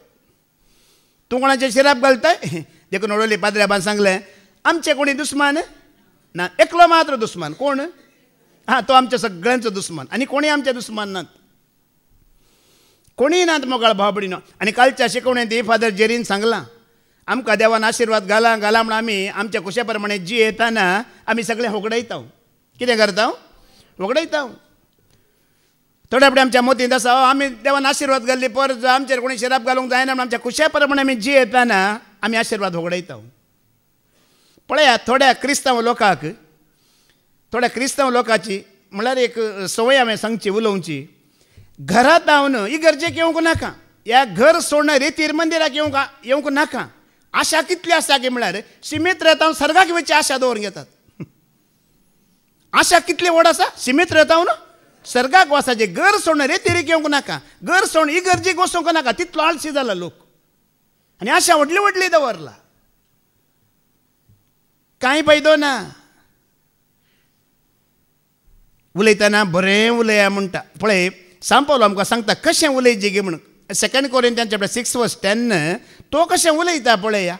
तूं कोणाचेर शिराप घालताय? देखून ओडोली पाद्र्याबान सांगलें, आमचे कोणी दुस्मान ना, एकलो मात्र दुस्मान. कोण? तो आमच्या सगळ्यांचो दुस्मान. आनी कोणी आमचे दुस्मान नात, कोणीय नात मोगाळ भावा भयणीनो. आनी कालच्या शिकवणेंत ही फादर जेरीन सांगलां, आमकां देवान आशिर्वाद घाला म्हणून आमी आमच्या खुशे प्रमाणे जी येताना आमी सगळे होगडयता. कितें करता? होगडयता. थोड्या फुडें आमच्या मोतींत आसा, आमी देवान आशिर्वाद घाल्ली पर आमचेर कोणी शिराप घालूंक जायना म्हणून आमच्या खुशे प्रमाणे आमी जी येताना आमी आशिर्वाद होगडयता. पळया, थोड्या क्रिस्तांव लोकांची म्हळ्यार एक संवय हांवें सांगची उलोवची. घरांत हांवन इगर्जेक येवंक नाका, ह्या घर सोडून रेतीर मंदिराक येवंक नाका. आशा कितली आसा की म्हळ्यार शिमीत रेतावन सर्गाक वयची आशा दवरून घेतात. आशा कितली व्हड आसा? शिमीत रेतावन सर्गाक वचाचे. घर सोडून रेतीरीक येवंक नाका, घर सोडून इगर्जेक वचूंक नाका. तितलो आळशी जाला लोक. आनी आशा व्हडली व्हडली दवरला, कांय फायदो ना. उलयतना बरें उलया म्हणटा. पळय, सांत पावलो आमकां सांगता कशें उलयचें गे म्हणून. 2 कोरिंथियन्स 6:10 तो कशें उलयता पळया.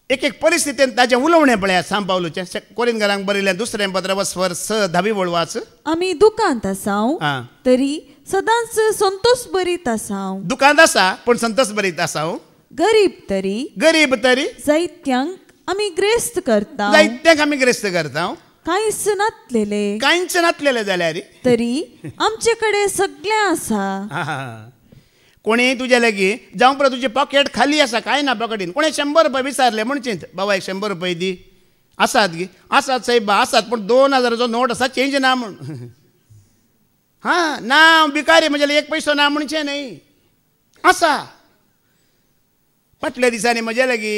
एक परिस्थितीन ताचें उलोवणें पळया सांत पावलोचें. कोरिंथकारांक बरयलें 2 पत्र 6 वाच. आमी दुखांत आसाव तरी सदांच संतोष बरीत आसाव. दुखांत आसा पूण संतोष बरीत आसाव. गरीब तरी जायत्यांक आमी ग्रेस्त करता. जायत्यांक आमी ग्रेस्त करता. कांयच नातलेले जाल्यार तरी आमचे कडेन सगळें आसा. कोणी तुजे लागीं जावं पळय तुजें पॉकेट खाली आसा, कांय ना पॉकेटीन. कोणें 100 रुपया विचारले म्हणचें, बाबा 100 रुपया दी. आसात गे? आसात साहेब, आसात, पूण 2000 नोट आसा, चेंज ना म्हूण. ना भिकारी म्हणजे 1 पैसो ना म्हणचें न्हय, आसा. फाटल्या दिसांनी म्हजे लागीं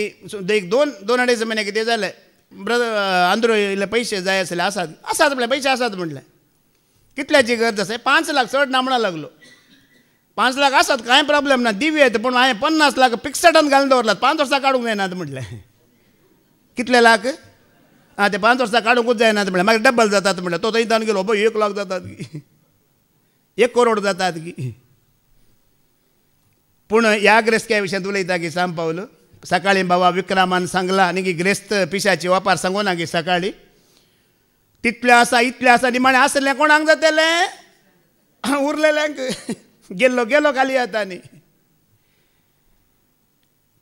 एक 2-2.5 म्हयने कितें जालें, अंदरो इल्ले पैसे जाय आसले. आसात म्हळ्यार पैसे आसात म्हटलें. कितल्याची गरज आसा? 5 लाख चड ना म्हणा लागलो. 5 लाख आसात, कांय प्रॉब्लेम ना, दिवया येता. पूण हांवें 50 लाख फिक्सडान घालून दवरलात, 5 वर्सां काडूंक जायनात म्हटलें. कितले लाख? ते 5 वर्सां काडूंकूच जायनात म्हटलें. मागीर डबल जातात म्हटलें. तो थंय गेलो, 1 लाख जातात की 1 करोड जातात की. पूण ह्या ग्रेस्तक्या विशयांत उलयता की सांत पावलो. सकाळीं बाबा विक्रामान सांगला न्ही की ग्रेस्त पिशाची वापार सांगो ना की सकाळीं. तितले आसा, इतले आसा, निमाणें आसलें कोणाक जातलें? उरलेल्यांक. गेलो खाली आता न्ही.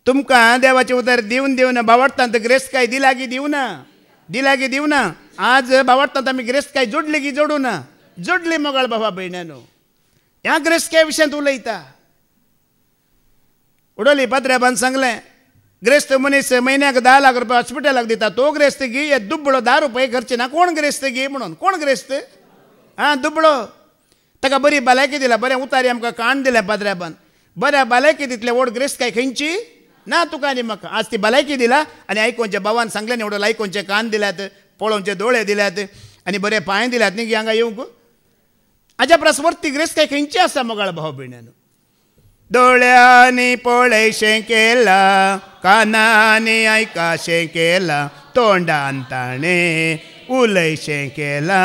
तुमकां देवाचें उतर दिवन भावार्थांत ग्रेस्तकाय दिला की दिवना. आज भावार्थांत आमी ग्रेस्तकाय जोडली की जोडूं ना? जोडली मोगाळ बाबा भयण्यानो. ह्या ग्रेस्तक्या विशयांत उलयता. उडोली पाद्र्याबान सांगलें, ग्रेस्त मनीस म्हयन्याक 10 लाख रुपया हॉस्पिटलाक दिता. तो ग्रेस्त गी, हे दुबळो 10 रुपये खर्ची ना. कोण ग्रेस्त गी म्हणून? कोण ग्रेस्त? दुबळो. ताका बरी भलायकी दिला, बरें उतारी आमकां काण दिल्या पाद्र्याबान. बऱ्या भलायकी दितले व्हड ग्रेस्त काय खंयची ना तुका आनी म्हाका. आज ती भलायकी दिला आनी आयकोनच्या भावान सांगलें न्ही, व्हडलो आयकोनचे कान दिल्यात, पळोवचे दोळे दिल्यात आनी बरे पांय दिल्यात न्ही की हांगा येवंक. हाज्या परस वर्ती ग्रेस्त काय खंयची आसा मोगाळ भाव भयण्यानो. दोळ्यांनी पळयशें केला, कानांनी आयकाशें केला, तोंडान ताणें उलयशें केला,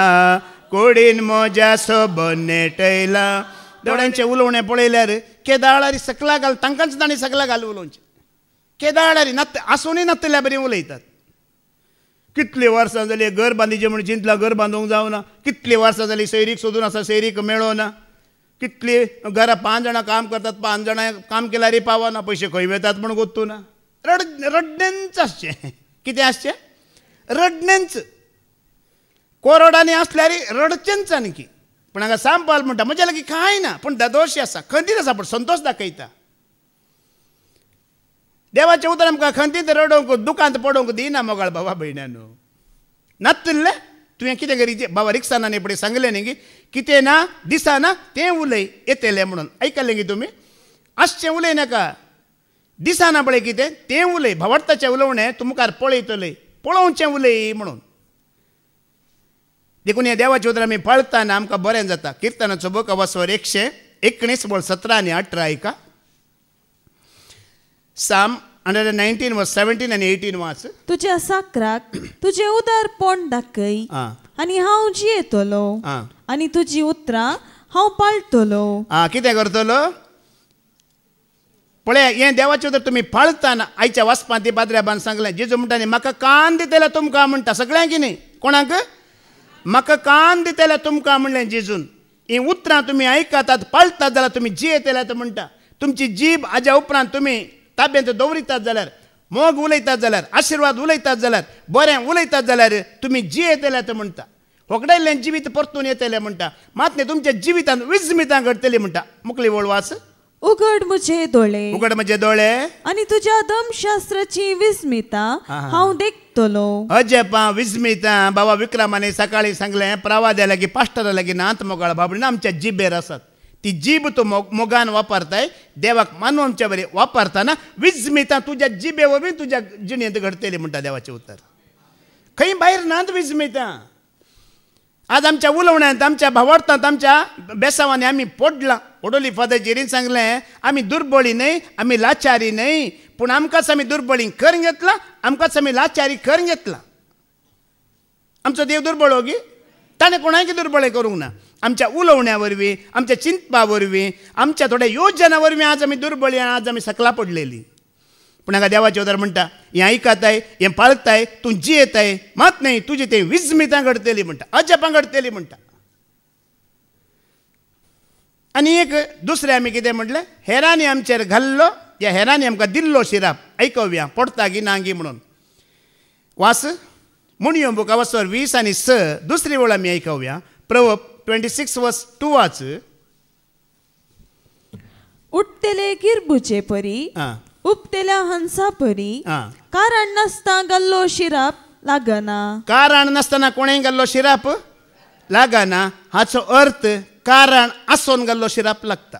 कोडीन म्हज्या सोबोन नेटयला. दोळ्यांचें उलोवणें पळयल्यार केदाळारी सकला घाल, तांकांच ताणें सकला घाल उलोवचें. केदाळारी आसूनय नातल्या बरी उलयतात. कितलीं वर्सां जालीं घर बांदिचें म्हूण चिंतलां, घर बांदूंक जावना. कितलीं वर्सां जालीं सैरीक सोदून आसा, सैरीक मेळोना. कितली घरा 5 जाणां काम करतात, 5 जाणां काम केल्यारय पावना, पयशे खंय वेतात म्हूण गोत्तू ना. रडणेंच आसचें. कितें आसचें? रडणेंच. कोरोडांनी आसल्यार रडचेंच आनी. पूण हांगा सांत पावलो म्हणटा म्हज्या लागीं कांय ना, पूण दोश आसा, खंतीत आसा, पूण संतोश दाखयता. देवाचें उतर आमकां खंतीत रडोवंक, दुखांत पडोवंक दिना मोगाळ भावा भयण्यानो. नातले तुवें कितें करी? बाबा रिक्सानाने पळय सांगलें न्ही की कितें ना दिसाना तें उलय येतलें म्हणून. आयकलें की तुमी? आसचें उलय नाका, दिसाना पळय कितें तें उलय. भावार्थाचें उलोवणें तुमकां पळयतलें, पळोवचें उलय म्हणून. देखून ह्या देवाचे उतर आमी पळताना आमकां बरें जाता. किर्तनाचो बूक वाचवर 119 बोल 17 आनी 18 ऐका. साम 119 वर्स 17 आनी 18 वाच. तुज्या साकराक तुझे उदारपण दाखय आनी हांव जियेतलो आनी तुजी उतरां हांव पाळटलो. कितें करतलो पळय. हें देवाचें उतर तुमी पाळतना आयच्या वाचपांत ती पाद्र्याबान सांगलें. जेजू म्हणटा म्हाका कान दितले तुमकां म्हणटा सगळ्यांक न्ही. कोणाक म्हाका कान दितले तुमकां म्हणलें जेजून. ही उतरां तुमी आयकतात पाळटात जाल्यार तुमी जियेतले म्हणटा. तुमची जीब हाज्या उपरांत तुमी ताब्यांत दवरितात जाल्यार, मोग उलयतात जाल्यार, आशिर्वाद उलयतात जाल्यार, बरें उलयतात जाल्यार तुमी जियेतले म्हणटा. होगडायल्लें जिवीत परतून येतलें म्हणटा. मात न्ही तुमच्या जिवितांत विस्मितां घडटलीं म्हणटा. मुखली वळ वाच. उगड म्हजे दोळे, उगड म्हजे दोळे आनी तुज्या धर्मशास्त्राची विस्मितां हांव देखतलो. अजेपां विस्मितां बाबा विक्रमाने सकाळी सांगलें प्रवाद्या लागीं पास्टरा लागीं नांत मोगाळ बाबडीन आमच्या जिबेर आसात. ती जीब तूं मोगान वापरताय देवाक मानवच्या बरें वापरतना विस्मितां तुज्या जिबे वरवीं तुज्या जिणेंत घडटली म्हणटा देवाचें उतर. खंय भायर नात विस्मितां. आज आमच्या उलोवण्यांत आमच्या भावार्थांत आमच्या बेसावांनी आमी पडोली फादर जेरीन सांगलें आमी दुर्बळी न्हय, आमी लाचारी न्हय, पूण आमकांच आमी दुर्बळी करून घेतला, आमकांच आमी लाचारी करून घेतला. आमचो देव दुर्बळ होगी ताणें कोणाक दुर्बळें करूंक ना. आमच्या उलोवण्या वरवीं, आमच्या चिंतपा वरवीं, आमच्या थोड्या योजना वरवीं आज आमी दुर्बळी आनी आज आमी सकला पडलेलीं. पूण हांगा देवाचें उतर म्हणटा हें आयकताय, हें पाळताय, तूं जियेताय, मात न्हय तुजी तें विस्मितां घडटलीं म्हणटा, अजापां घडटलीं म्हणटा. आनी एक दुसरें आमी कितें म्हटलें, हेरांनी आमचेर घाल्लो या हेरांनी आमकां दिल्लो शिराप आयकव्या पडटा गी नांगी म्हणून. वास मुणयो बुका वाचवर 20 आनी 6 दुसरी वेळ आमी आयकव्या. प्रवर्ब 26 वर्स 2 वाच. उठतेले गिरबुचे परी, उपतेल्या हंसा परी, कारण नासता गल्लो शिराप लागना. कारण नासतना कोणेय गल्लो शिराप लागना हाचो अर्थ कारण आसोन गल्लो शिराप लागता.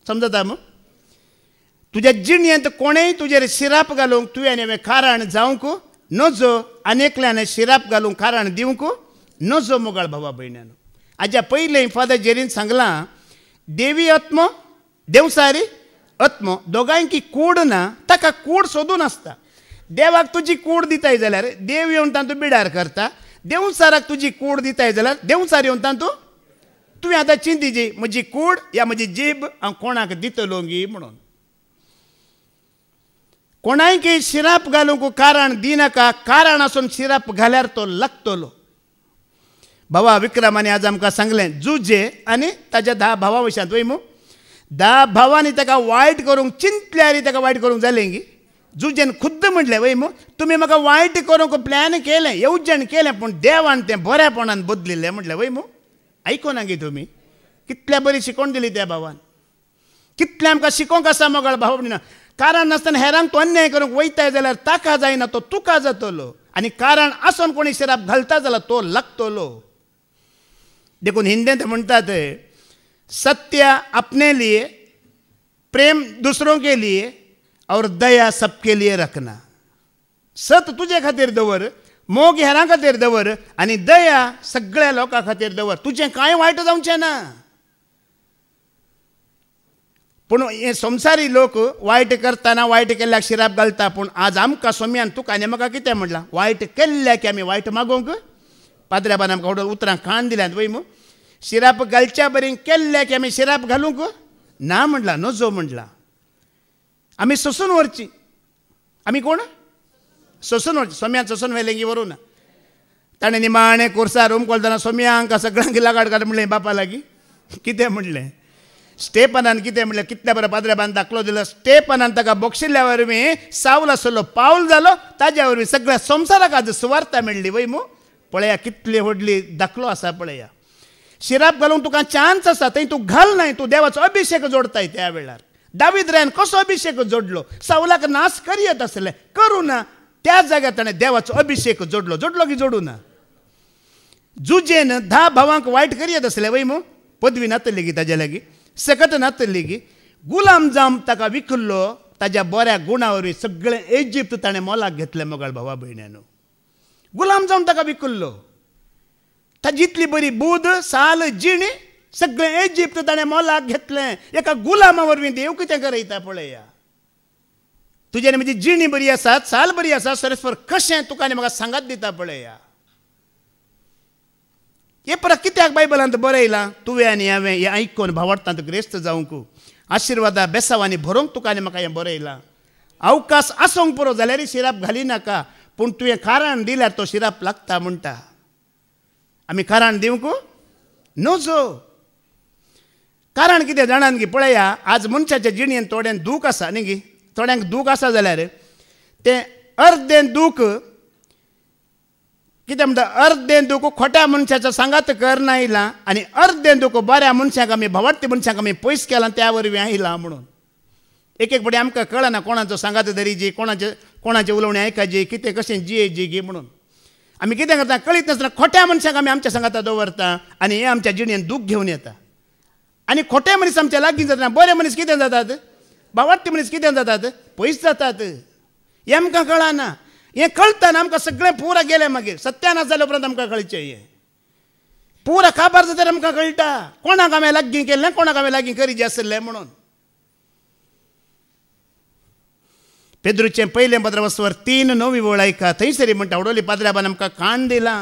समजता मग. तुज्या जिणेंत कोणेय तुजेर शिराप घालूंक तुवें हें कारण जावंक नजो, आनेकल्यान शिराप घालूंक कारण दिवंक नजो मोगाळ भावा भयण्यान. हाज्या पयलें फादर जेरीन सांगलां देवी आत्मो देवसारी आत्मो दोगांयकी कूड ना, ताका कूड सोदून आसता. देवाक तुजी कूड दिताय जाल्यार देव येवन तातूंत बिडार करता. देवसाराक तुजी कूड दिताय जाल्यार देवसार येवन तातूंत तुवें आतां चिंतीची म्हजी कूड या म्हजी जीब हांव कोणाक दितलो गी म्हणून. कोणायकी शिराप घालूंक कारण दिनाका, कारण आसून शिराप घाल्यार तो लागतलो. भावा विक्रमाने आज आमकां सांगलें जुजे आनी ताच्या 10 भावा वयशांत वय मू 10 भावांनी ताका वायट करूंक चिंतल्यार ताका वायट करूंक जालें गी. जुजेन खुद्द म्हणलें वय मू तुमी म्हाका वायट करूंक प्लॅन केलें, येवजण केलें, पूण देवान तें बऱ्यापणान बदलिल्लें म्हटलें वय मू. आयको ना गी तुमी. कितल्या बरी शिकोवन दिली त्या भावान. कितलें आमकां शिकोवंक आसा मोगाळ भाव म्हणना. कारण नासतना हेरांक तो अन्याय करूंक वयताय जाल्यार ताका जायना, तो तुका जातलो. आनी कारण आसून कोणी शिराप घालता जाल्यार तो लागतलो. देखून हिंदींत म्हणटात सत्य अपने लिए, प्रेम दूसरों के लिए और दया सबके लिए रखना. सत तुजे खातीर दवर, मोग हेरां खातीर दवर आनी दया सगळ्या लोकां खातीर दवर. तुजें कांय वायट जावचें ना. पूण हे संवसारी लोक वायट करतना वायट केल्ल्याक शिराप घालता. पूण आज आमकां सोम्यान तुका आनी म्हाका कितें म्हणलां वायट केल्ल्याक आमी वायट मागोवंक. पाद्र्याबान आमकां उतरां कान दिल्यात वय मू. शिराप घालच्या बरें केल्ल्याक आमी शिराप घालूंक ना म्हणला, नजो म्हणला. आमी सोसून व्हरची. आमी कोण सोसून व्हरची. सोम्याक सोसून व्हेलें गी व्हरूं ना. ताणें निमाणें कोर्सार रूम खोलतना सोम्यांक सगळ्यांक लागाड काड म्हणलें बापा लागीं. कितें म्हणलें स्टेपनान कितें म्हणलें कितल्या बरें पाद्र्याबान दाखलो दिलो. स्टेपनान ताका बक्षिल्ल्या वरवीं सावल आसलो पावल जालो, ताज्या वरवीं सगळ्या संवसाराक आज सुवार्ता मेळ्ळी वय मू. पळया कितली व्हडली दाखलो आसा पळया. शिराप घालूंक तुका चान्स आसा, थंय तूं घाल नाय, तूं देवाचो अभिशेक जोडताय. त्या वेळार दावीद रायन कसो अभिशेक जोडलो. सावलाक नाश करियत आसलें करूं ना, त्या जाग्यार ताणें देवाचो अभिशेक जोडलो. जोडलो की जोडूं ना. जुजेन 10 भावांक वायट करियत आसलें वय मू. पदवी नातली गी ताज्या लागीं, सकत नातली गी. गुलाम जावन ताका विकल्लो. ताज्या बऱ्या गुणा वरवीं सगळें इजिप्त ताणें मोलाक घेतलें मोगाळ भावा भयण्यानो. गुलाम जावन ताका विकल्लो. जितली बरी बूद साल जिणी सगळें इजिप्त ताणें मोलाक घेतलें एका गुलामा वरवीं देव कितें गरयता पळया. तुजे आनी म्हजी जिणी बरी आसात साल बरी आसा सरस्वर कशें तुका आनी म्हाका सांगात दिता पळया. हे परत कित्याक बायबलांत बरयलां तुवें आनी हांवें हें आयकून भावार्थांत ग्रेस्त जावंक आशिर्वादा बेसावांनी भरोवंक तुका आनी म्हाका हें बरयलां. अवकाश आसूंक पुरो जाल्यार शिराप घाली नाका पूण तुवें कारण दिल्यार तो शिराप लागता म्हणटा. आमी कारण दिवंक नजो. कारण कितें जाणान गी पळया आज मनशाच्या जिणेंत थोड्यांक दूख आसा न्ही गी. थोड्यांक दूख आसा जाल्यार तें अर्दें दूख कितें म्हणटा अर्दें दूख खोट्या मनशाचो सांगात करना आयलां आनी अर्दें दूख बऱ्या मनशाक आमी भावार्थी मनशाक आमी पयस केलां त्या वरवीं आयलां म्हणून. एक एक फावटी आमकां कळना कोणाचो सांगात धरीची कोणाचे उलोवणी आयकाची कितें कशें जियेची गी म्हणून. आमी कितें करता कळीत नासतना खोट्या मनशाक आमी आमच्या सांगाता दवरता आनी हे आमच्या जिणेंत दूख घेवन येता. आनी खोटे मनीस आमच्या लागीं जाता बरे मनीस कितें जातात भावार्थी मनीस कितें जातात पयस जातात. हें आमकां कळना. हें कळटना आमकां सगळें पुरा गेलें मागीर सत्यानाश जाल्या उपरांत आमकां कळचें हें पुरा काबार जाल्यार आमकां कळटा कोणाक हांवें लागीं केलें कोणाक हांवें लागीं करीचें आसलें म्हणून. पेद्रूचें पयलें पत्र वचवर 3:9 वळ आयका थंयसरी म्हणटा उडोली पाद्र्याबान आमकां काण दिलां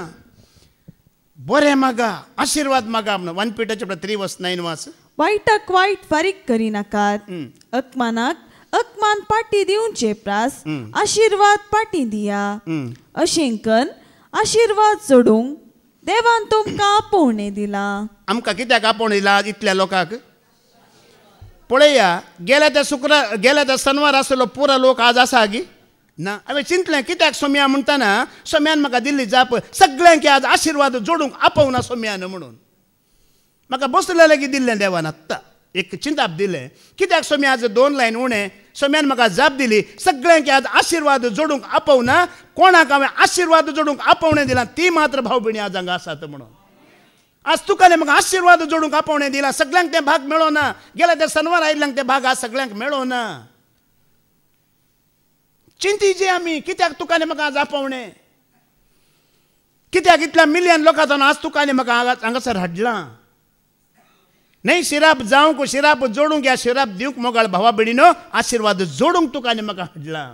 बरें मागा आशिर्वाद मागा म्हणून. 1 Peter 3:9 वाच. वायटाक वायट फारीक करिनाकात अकमानाक अकमान पाटी दिवचे प्रास आशिर्वाद पाटी दिया. अशें करून आशिर्वाद सोडूंक देवान तुमकां आपोवणें दिलां. आमकां कित्याक आपोवणें दिलां इतल्या लोकांक पळया. गेल्या त्या शनवार आसलो पुरो लोक आज आसा गी ना. हांवें चिंतलें कित्याक सोम्या म्हणटाना सोम्यान म्हाका दिल्ली जाप सगळ्यांक आज आशिर्वाद जोडूंक आपोवना सोम्यान म्हणून. म्हाका बसलें लेगीत दिल्लें देवान आत्तां एक चिंताप दिलें कित्याक सोम्या आज 2 लायन उणें सोम्यान म्हाका जाप दिली सगळ्यांक आज आशिर्वाद जोडूंक आपोवना कोणाक हांवें आशिर्वाद जोडूंक आपोवणें दिलां ती मात्र भाव भयणी आज हांगा आसात म्हणून. आज तुका म्हाका आशिर्वाद जोडूंक आपोवणें दिलां सगळ्यांक तें भाग मेळोना. गेल्या त्या शनवार आयिल्ल्यांक ते भाग आज सगळ्यांक मेळोना. चिंतीचे आमी कित्याक तुका म्हाका आज आपोवणें कित्याक इतल्या मिलियन लोकांचो आज तुका म्हाका हांगासर हाडलां. न्हय शिराप जावंक शिराप जोडूंक या शिराप दिवंक मोगाळ भावा भयणीनो आशिर्वाद जोडूंक तुका म्हाका हाडलां.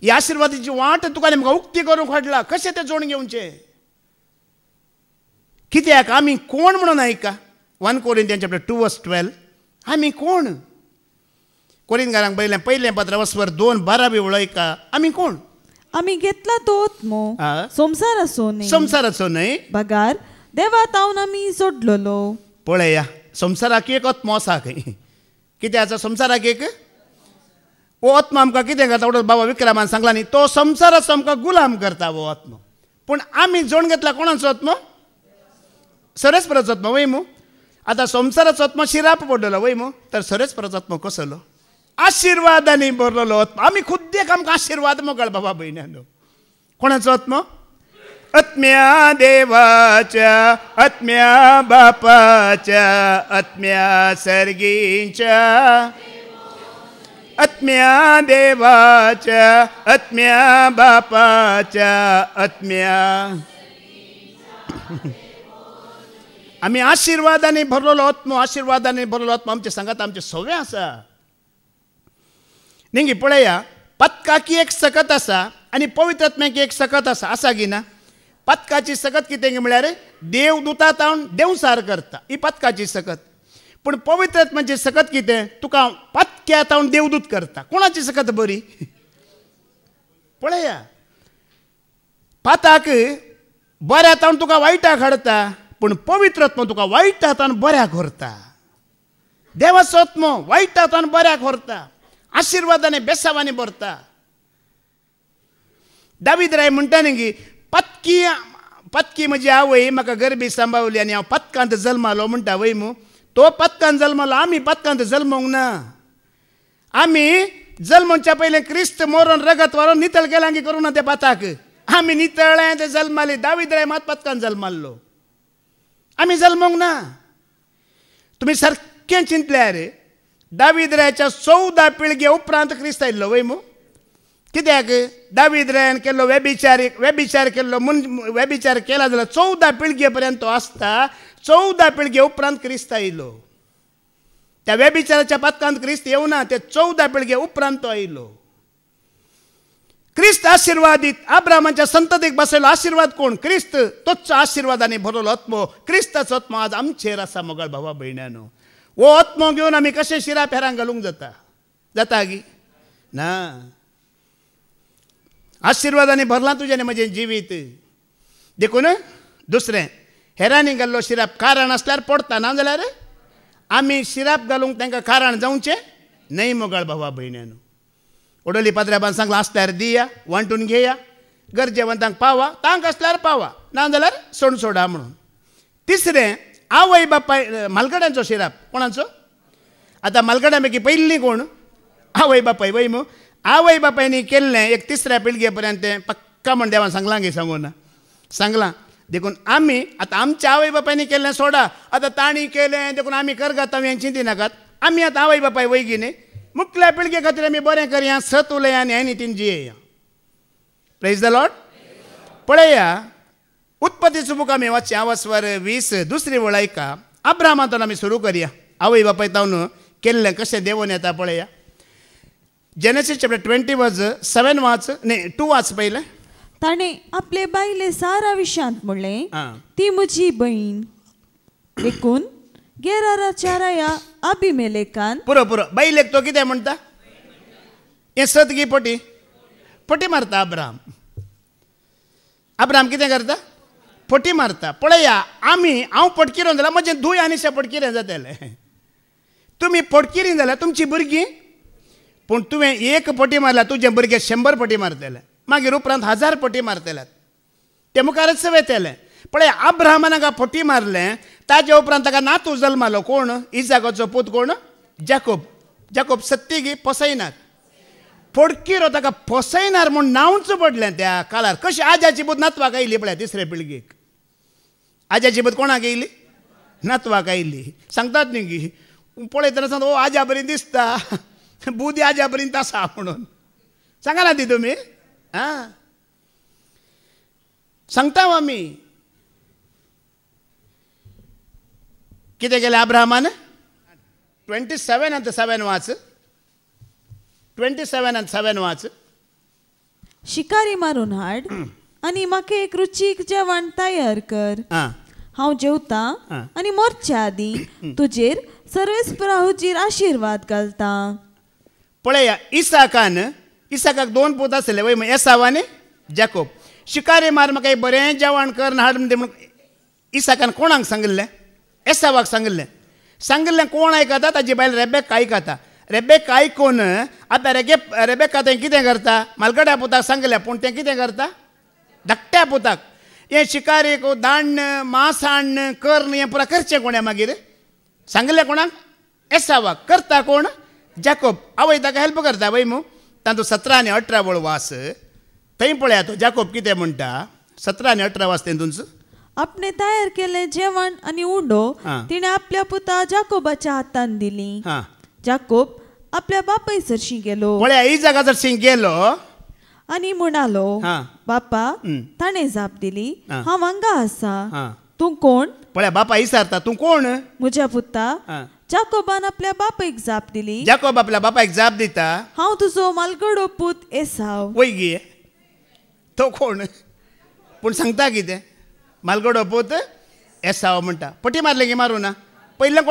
ह्या आशिर्वादाची वाट तुका म्हाका उक्ती करूंक हाडलां. कशें तें जोडून घेवचें कित्याक आमी कोण म्हणून आयका. 1 Corinthians 2:12 आमी कोण. कोरिंथकारांक बरयलें पयलें पत्र वचवर 2:12 वळयका आमी कोण. आमी घेतला तो आत्मो संवसाराचो न्हय बगार देवा तावन आमी सोडलेलो. पळया संवसाराक एक आत्मो आसा खंय कितें आसा संवसाराक एक हो आत्मो आमकां कितें करता उडो बाबा विक्रमान सांगला न्ही तो संवसाराचो आमकां गुलाम करता हो आत्मो. पूण आमी जोडून घेतला कोणाचो आत्मो सरस्वराचो आत्मो वय मू. आतां संवसाराचो आत्मो शिराप पडलेलो वय मू तर सरस्वराचो आत्मो कसलो आशिर्वादांनी भरलेलो आत्मो. आमी खुद्द आमकां आशिर्वाद मोगळ बाबा भयण्यानो. कोणाचो आत्मो आत्म्या देवाच्या आत्म्या बापाच्या आत्म्या सर्गीच्या आत्म्या देवाच्या आत्म्या बापाच्या आत्म्या आमी आशिर्वादांनी भरलेलो आत्मो आशिर्वादांनी भरलेलो आत्मो आमचे सांगात आमचे सवय आसा. न्ही पळया पत्काकी एक सकत आसा आनी पवित्र आत्म्याक एक सकत आसा गी ना. पत्काची सकत कितें म्हळ्यार देव दुतां तावन देवसार करता ही पत्काची सकत. पूण पवित्र आत्म्याची सकत कितें तुका पत्क्या तावन देवदूत करता. कोणाची सकत बरी पळया. पाताक बऱ्या तावन तुका वायटाक हाडटा पूण पवित्र आत्मो तुका वायटा तावन बऱ्याक व्हरता. देवाचो आत्मो वायटा तावन बऱ्याक व्हरता आशिर्वादांनी बेसावांनी भरता. दावीद राय म्हणटा न्ही पत्की म्हजी आवय म्हाका गरबी सांबाळली आनी हांव पत्कांत जल्मालो म्हणटा वय मू. तो पत्कांत जल्मालो आमी पत्कांत जल्मोंक ना. आमी जल्मच्या पयलें क्रिस्त मरून रगत व्हरून नितळ केलांगी करूं ना त्या पताक. आमी नितळ्यां ते जल्माले. दावीद राय मात पत्कांत जल्माल्लो आमी जल्मोंक ना. तुमी सारकें चिंतल्यार दावीद रायाच्या 14 पिळगे उपरांत क्रिस्त आयिल्लो वय मू. कित्याक दावीद्रेन केल्लो वेबिचार केल्लो वेबिचार केला जाल्यार 14 पिळगे पर्यंत तो आसता. 14 पिळगे उपरांत क्रिस्त आयलो. त्या वेबिचाराच्या पथकांत क्रिस्त येवना, ते 14 पिळगे उपरांत तो आयलो. क्रिस्त आशिर्वादीत अब्रामाच्या संततीक बसयलो आशिर्वाद कोण? क्रिस्त. तोच आशिर्वादांनी भरलो आत्मो. क्रिस्ताचो आत्मो आज आमचेर आसा मोगाळ भावा भयण्यानो. वो आत्मो घेवन आमी कशे शिरा फेरांक घालूंक जाता गी ना. आशिर्वादांनी भरलां तुजें आनी म्हजें जिवीत. देखून दुसरें हेरांनी घाल्लो शिराप कारण आसल्यार पडटा, ना जाल्यार आमी शिराप घालूंक तांकां कारण जावचें न्हय मोगाळ भावा भयण्यानो. ओडोली पाद्र्याबान सांगलां आसल्यार दिया, वांटून घेया, गरजेवंतांक पावा, तांक आसल्यार पावा, ना जाल्यार सोडा म्हणून. तिसरें आवय बापाय मालगड्यांचो शिराप. कोणाचो? आतां मालगड्यां पैकी पयलीं कोण? आवय बापाय. वय मू आवय बापायनी केल्लें एक तिसऱ्या पिळगे पर्यंत पक्का म्हण देवान सांगलां गे सांगून सांगलां. देखून आमी आतां आमच्या आवय बापायनी केल्लें सोडा. आतां तांणी केलें देखून आमी करगात हें चिंती नाकात. आमी आतां आवय बापाय वयगी न्ही. मुखल्या पिळगे खातीर आमी बरें करया, सत उलया आनी हें नितीन जियेया. Praise the lord. पळया उत्पत्तीचो बूक आमी वाचया, वस्वर 20 दुसरी वळ ऐका. अब्रामांतून आमी सुरू करया. आवय बापाय तावन केल्लें कशें देंवोन येता पळया. जेनेसीस चॅप्टर 20 वर्स 7 वाच, न्ही 2 वाच पयलें. ताणे आपले बायले सारा विशांत म्हणलें, ती म्हजी बहीण. देखून गेराराच्या राया अभिमेलेकान पुरो बायलेक तो कितें म्हणटा? हें सतगी पटी मारता अब्राम कितें करता? पटी मारता. पळया हांव पटकिरोन जाल्यार म्हजें धूय आनीशें पटकिरें जातलें. तुमी पटकिरीं जाल्यार तुमचीं भुरगीं, पूण तुवें एक पटी मारल्यार तुजें भुरगें 100 पटी मारतले, मागीर उपरांत 1000 पटी मारतल्यात. ते मुखारच वेतले. पळय अब्राहमान हाका फटी मारलें. ताजे उपरांत ताका नातू जल्मालो. कोण? इसाकाचो पूत कोण? जाकोब सत्तिगी फसयनार. फडकीरो ताका फसयनार म्हूण नांवच पडलें त्या काळार. कशें आजाची पूत नातवाक आयली पळय तिसरे पिळगेक. आजाची पूत कोणाक येयली? नातवाक आयली. सांगतात न्ही गी पळयतना सांगता ओ आजा बरी दिसता, बुदी आजा बरी आसा म्हणून. सांगा ना ती तुमी. आं सांगता आमी. कितें केलें अब्राहमान? 27 and 7 वाच. 27 and 7 वाच. शिकारी मारून हाड आनी म्हाका एक रुचीक जेवण तयार कर. हांव जेवता आनी मरच्या आदीं तुजेर सर्वेस्पराहूचेर आशिर्वाद घालता. पळया इसाकाक 2 पूत आसले वय, एसाव आनी जाकोब. शिकारी मार म्हाका एक बरें जेवण कर हाड म्हणून इसाकान कोणाक सांगिल्लें? एसावाक सांगिल्लें. कोण आयकता? ताजी बायल रेबेक्का आयकता. रेबेक्का आयकून आतां रेबेक्का तें कितें करता? मालगड्या पुताक सांगलें, पूण तें कितें करता? धाकट्या पुताक हें शिकारेक दाण्ण मांस हाडण कर्ण हें पुरा करचें कोणें मागीर? सांगलें कोणाक? एसावाक. करता कोण? जाकोब. आवय ताका हेल्प करता वय मू. तातूंत 17 आनी 18 वळ वास. थंय पळया तो जाकोब कितें म्हणटा. 17 आनी 18 वास तेतूंच. आपणे तयार केले जेवण आणि उंडो तिने आपल्या पुता जाकोबाच्या हातान दिली. जाकोब आपल्या बापायसरशी गेलो. पळया इसाकासरशी गेलो आणि म्हणालो, बापा. ताणे जाप दिली, हांव हांगा आसा. तूं कोण? पळया बापा विचारता, तूं कोण? म्हज्या पुता. जाकोबान आपल्या बापायक जाप दिली. जाकोब आपल्या बापायक जाप दिता, हांव तुजो मालगडो पूत एसाव. वय गे तो कोण? पूण सांगता कितें? मालगडो पूत एसाव म्हणटा. पटी मारले की मारूं ना? पयलें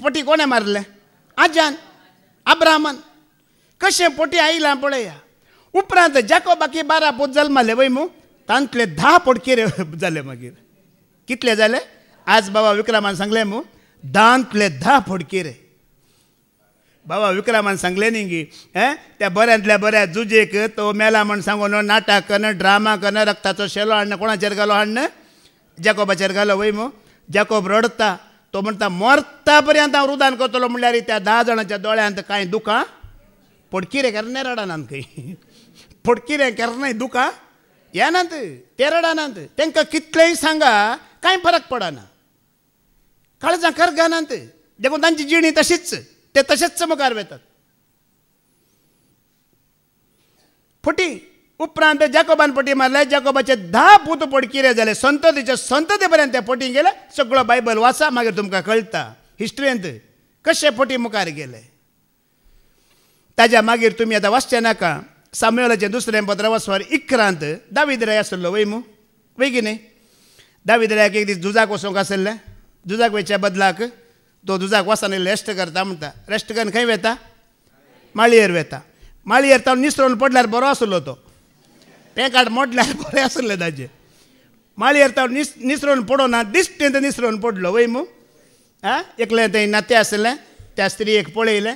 पटी कोणें मारलें? आजान, अब्राहमान. कशें पटी आयलां पळया. उपरांत जाकोबाकी 12 पूत जल्माले वय मू. तांतले 10 पटकेरे जाले मागीर. कितले जाले? आज बाबा विक्रमान सांगलें मू 10तले 10 फडकेरे. बाबा विक्रमान सांगलें न्ही गी त्या बऱ्यांतल्या बऱ्या जुजेक तो मेला म्हण सांगून नाटक करणं, ड्रामा करणं, रक्ताचो शेलो हाडणं. कोणाचेर घालो हाडणं? जाकोबाचेर घालो वय मू. जाकोब रडता. तो म्हणटा मरता पर्यंत हांव रुदान करतलो. म्हणल्यार त्या 10 जाणांच्या दोळ्यांत कांय दुखां पडकिरे केन्ना रडानात खंय. पडकिरे केन्नाय दुखां येनात. ते रडानात. तांकां कितलेंय सांगा कांय फरक पडना. काळजां करगानात. देखून तांची जिणी तशीच. ते तशेंच मुखार वेतात. फुटी उपरांत जाकोबान फटी मारले जाकोबाचे 10 पूत पट कितें जाले संततीचे संतते पर्यंत त्या फटीक गेले सगळो बायबल वाचा मागीर तुमकां कळटा हिस्ट्रियेंत कशे फटी मुखार गेले ताज्या मागीर तुमी आतां वाचचे नाका सामुएलाचें 2 पत्र वाचवार 11 दावीद राय आसलो वय मू वय की न्ही दावीद रायाक एक दीस झुजाक वचोंक आसले झुजाक वयच्या बदलाक तो झुजाक वचून रेस्ट करता म्हणटा रेस्ट करून खंय वेता माळयेर वेता माळयेर तो निसरून पडल्यार बरो आसलो तो पेकाट मोडल्यार बरें आसलें ताजें माळयेर तो निसरून पडोना दिश्टेंत निसरून पडलो वय मू एकलें थंय नातें आसलें त्या स्त्रीयेक पळयलें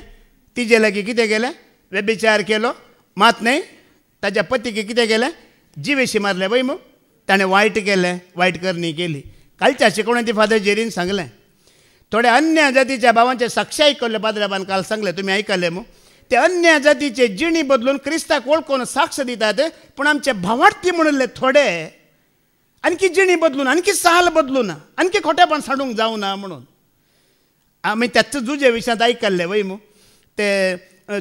तिजे लागीं कितें केलें व्यभिचार केलो मात न्हय ताज्या पतीक कितें केलें जिवेशी मारलें वय मू ताणें वायट केलें वायट करणी केली कालच्या शिकवण्याची फादर जेरीन सांगलें थोड्या अन्य जातीच्या भावांचे साक्षी आयकल्ले पाद्राबान काल सांगले तुमी आयकले मू ते अन्य जातीचे जिणी बदलून क्रिस्ताक वळखून साक्ष दितात पूण आमचे भावार्थी म्हणले थोडे आणखी जिणी बदलून आणखी साल बदलून आणखी खोटेपण सांडूंक जावना म्हणून आमी त्याच जुजे विशयांत आयकल्ले वय मू ते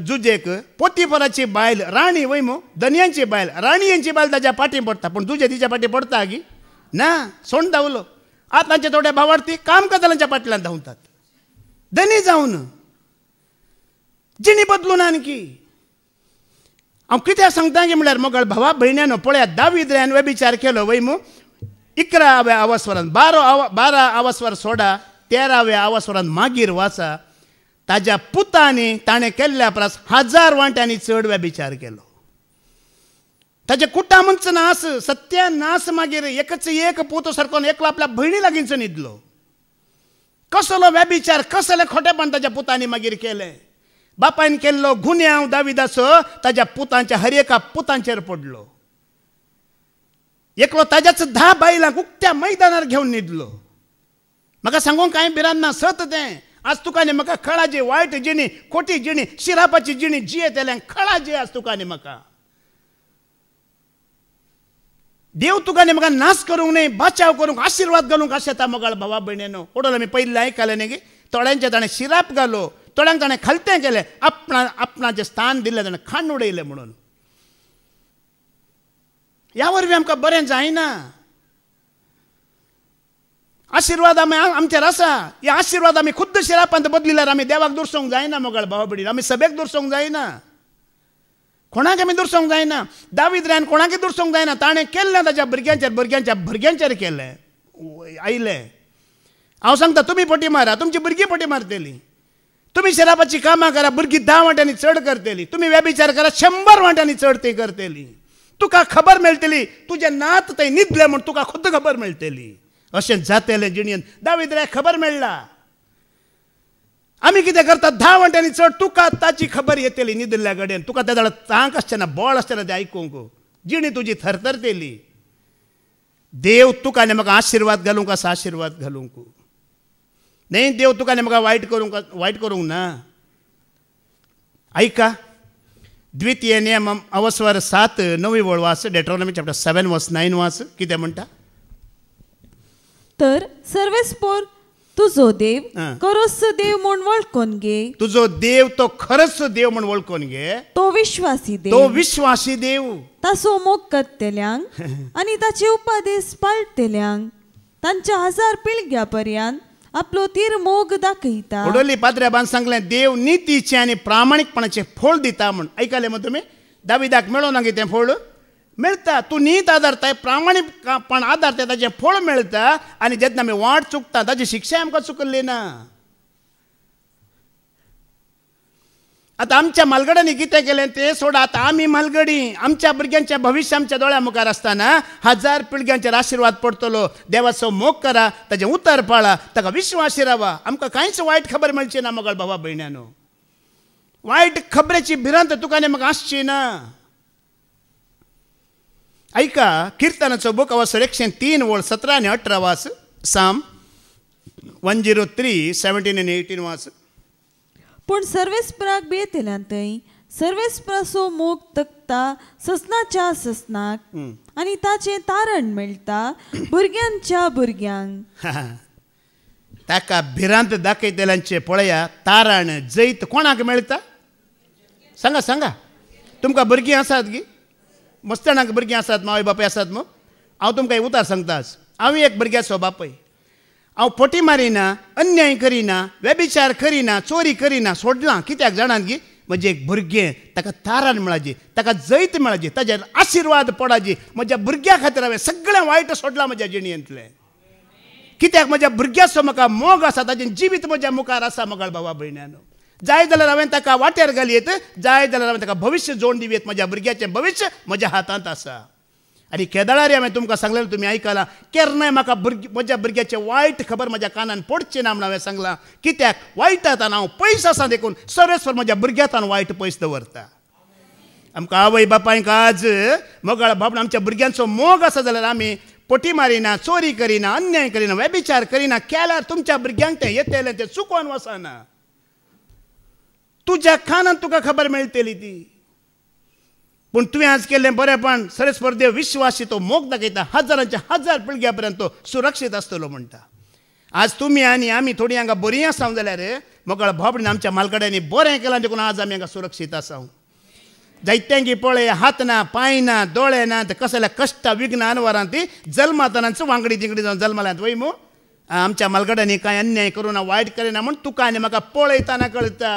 जुजेक पोतीफराची बायल राणी वय मू धनयांची बायल राणीयांची बायल ताच्या पाटी पडटा पूण जुजे तिच्या पाटी पडटा गी ना सोंड धांवलो आतांचे थोडे भावार्थी काम करताल्यांच्या पाटल्यान धांवतात धनी जावन जिणी बदलून आणखी हांव कित्याक सांगता की म्हळ्यार मोगळ भावा भयण्यानो पळयात दावीद रायान व्यभिचार केलो वय मू 11व्या आवास्वरांत 12 आवास्वर सोडा 13व्या आवास्वरांत मागीर वाचा ताज्या पुतांनी ताणें केल्ल्या परस 1000 वांट्यांनी चड व्यभिचार केलो ताजे कुटामच नास सत्य नास मागीर एकच एक पूत सरकोन एकलो आपल्या भयणी लागींच न्हिदलो कसलो व्यभिचार कसले खोटेपण ताज्या पुतांनी मागीर केले बापायन केल्लो गुन्यांव दाविदाचो ताज्या पुतांच्या हर एका पुतांचेर पडलो एकलो ताज्याच 10 बायलांक उक्त्या मैदानार घेवन न्हिदलो म्हाका सांगूंक कांय भिरांत ना सत तें आज तुका न्ही म्हाका खळाजी वायट जिणी खोटी जिणी शिरापाची जिणी जियेतेल्यांक खळाजी आज तुका न्ही म्हाका देव तुका न्ही म्हाका नाश करूंक न्ही बचाव करूंक आशिर्वाद घालूंक अशें येता मोगाळ भावा भयणेनो ओडोन आमी पयलीं आयकलें न्ही थोड्यांचे ताणें शिराप घालो थोड्यांक ताणें खालतें केलें आपणाचें स्थान दिलें ताणें खाण उडयलें म्हणून ह्या वरवीं आमकां बरें जायना आशिर्वाद आमचेर आसा हे आशिर्वाद आमी खुद्द शिरापांत बदलिल्यार आमी देवाक दुरसोंक जायना मोगाळ भावा भयणी आमी सभेक दुरसोंक जायना कोणाक आमी दुरसोंक जायना दावीद रायान कोणाकय दुरसोंक जायना ताणें केल्लें ताच्या भुरग्यांचेर केलें आयलें हांव सांगता तुमी पटी मारा तुमची भुरगीं पटी मारतलीं तुमी शिरापाची कामां करा भुरगीं 10 वांट्यांनी चड करतलीं तुमी व्यभिचार करा 100 वांट्यांनी चड ती करतलीं तुका खबर मेळटली तुजें नात थंय न्हिदलें म्हूण तुका खुद्द खबर मेळटली अशें जातलें जिणेंत दावीद रायाक खबर मेळ्ळा आमी कितें करतात 10 वांट्यांनी चड तुका ताची खबर येतली न्हिदल्या कडेन तुका त्या जाल्यार तांक आसचें बळ आसचें तें आयकूंक जिणी तुजी थरथरतली देव तुका न्ही म्हाका आशिर्वाद घालूंक आसा आशिर्वाद घालूंक न्ही देव तुका न्ही म्हाका वायट करूंक ना ऐका द्वितीय नियम अवस्वर 7 9 वळ वाच डेट्रोनॉमी चॅप्टर 7 वर्स 9 वाच कितें म्हणटा तर सर्वेस्पोर तुजो देव खरोच देव म्हूण वळखून घे तुजो देव तो खरच देव म्हूण वळखून घे तो विश्वासी देव ताचो मोग करतल्यांक आनी ताचे उपदेश पाळटल्यांक तांच्या 1000 पिळग्या पर्यंत आपलो तीर मोग दाखयता ओडोली पाद्र्याबान सांगलें देव नितीचे आनी प्रामाणीकपणाचे फळ दिता म्हूण आयकलें मग तुमी दाविदाक मेळो ना तें फळ मेळटा तूं नीत आदारताय प्रामाणीकपण आदारताय ताचें फळ मेळटा आनी जेन्ना आमी वाट चुकता ताची शिक्षा आमकां चुकल्ली ना आतां आमच्या म्हालगड्यांनी कितें केलें तें सोडा आतां आमी म्हालगडी आमच्या भुरग्यांचें भविश्य आमच्या दोळ्या मुखार आसतना 1000 पिळग्यांचेर आशिर्वाद पडटलो देवाचो मोग करा ताचें उतर पाळा ताका विश्वासी रावा आमकां कांयच वायट खबर मेळची ना मोगाळ भावा भयण्यानो वायट खबरेची भिरांत तुका न्ही म्हाका आसची ना ऐका कीर्तनाचो बूक अवसर 103 वळ 17 आनी 18 वाच साम 103 17 आनी 18 वाच पूण सर्वेस्पराक बेतल्यान थंय सर्वेस्पराचो मोग तकता ससनाच्या ससनाक आनी ताचें तारण मेळटा भुरग्यांच्या भुरग्यांक ताका भिरांत दाखयतल्यांचे पळया तारण जैत कोणाक मेळटा सांगा तुमकां भुरगीं आसात गी मस्ताणाक भुरगीं आसात मावय बापूय आसात मग हांव तुमकां एक उतार सांगताच. हांव एक भुरग्याचो बापूय. हांव फटी मारिना, अन्याय करिना, व्यभिचार करिना, चोरी करिना, सोडलां. कित्याक जाणात की म्हजें एक भुरगें ताका तारण मेळाची, ताका जैत मेळाची, ताजेर आशिर्वाद पडाची. म्हज्या भुरग्या खातीर हांवें सगळें वायट सोडलां म्हज्या जिणेंतलें. कित्याक म्हज्या भुरग्याचो म्हाका मोग आसा, ताचें जिवीत म्हज्या मुखार आसा. मोगाळ भावा भयण्यानो, जाय जाल्यार हांवें ताका वाटेर घालयत, जाय जाल्यार हांवें ताका भविश्य जोडून दिवेत. म्हज्या भुरग्याचें भविश्य म्हज्या हातांत आसा. आनी केदाळारी हांवें तुमकां सांगलेलें, तुमी आयकलां. केन्नाय म्हाका म्हज्या भुरग्याचें वायट खबर म्हज्या कानान पडचें ना म्हणून हांवें सांगलां. कित्याक वायटांत हांव पयस आसा देखून सर्वेस्वर म्हज्या भुरग्यातान वायट पयस दवरता. आमकां आवय बापायक आज मोगाळ भावना आमच्या भुरग्यांचो मोग आसा जाल्यार आमी पटी मारिना, चोरी करिना, अन्याय करिना, व्यभिचार करिना. केल्यार तुमच्या भुरग्यांक तें येतलें, तें चुकोवन वचना. तुज्या कानान तुका खबर मेळटली ती. पूण तुवें आज केल्लें बरेंपण सर्वेस्वर देव विश्वासी तो मोग दाखयता. हजारांच्या हजार पिळग्या पर्यंत तो सुरक्षीत आसतलो म्हणटा. आज तुमी आनी आमी थोडीं हांगा बरीं आसा जाल्यार मोगाळ भावडीन आमच्या मालकड्यांनी बरें केलां देखून आज आमी हांगा सुरक्षीत आसा. जायत्यांकी पळय हात ना, पांय ना, दोळे ना, ते कसल्या कश्ट विघ्न अनवरां ती जल्मातनाच वांगडी तिंगडी जावन जल्माल्यांत वय मू. आमच्या मालकड्यांनी कांय अन्याय करूना, वायट करिना म्हूण तुका आनी म्हाका पळयतना कळटा.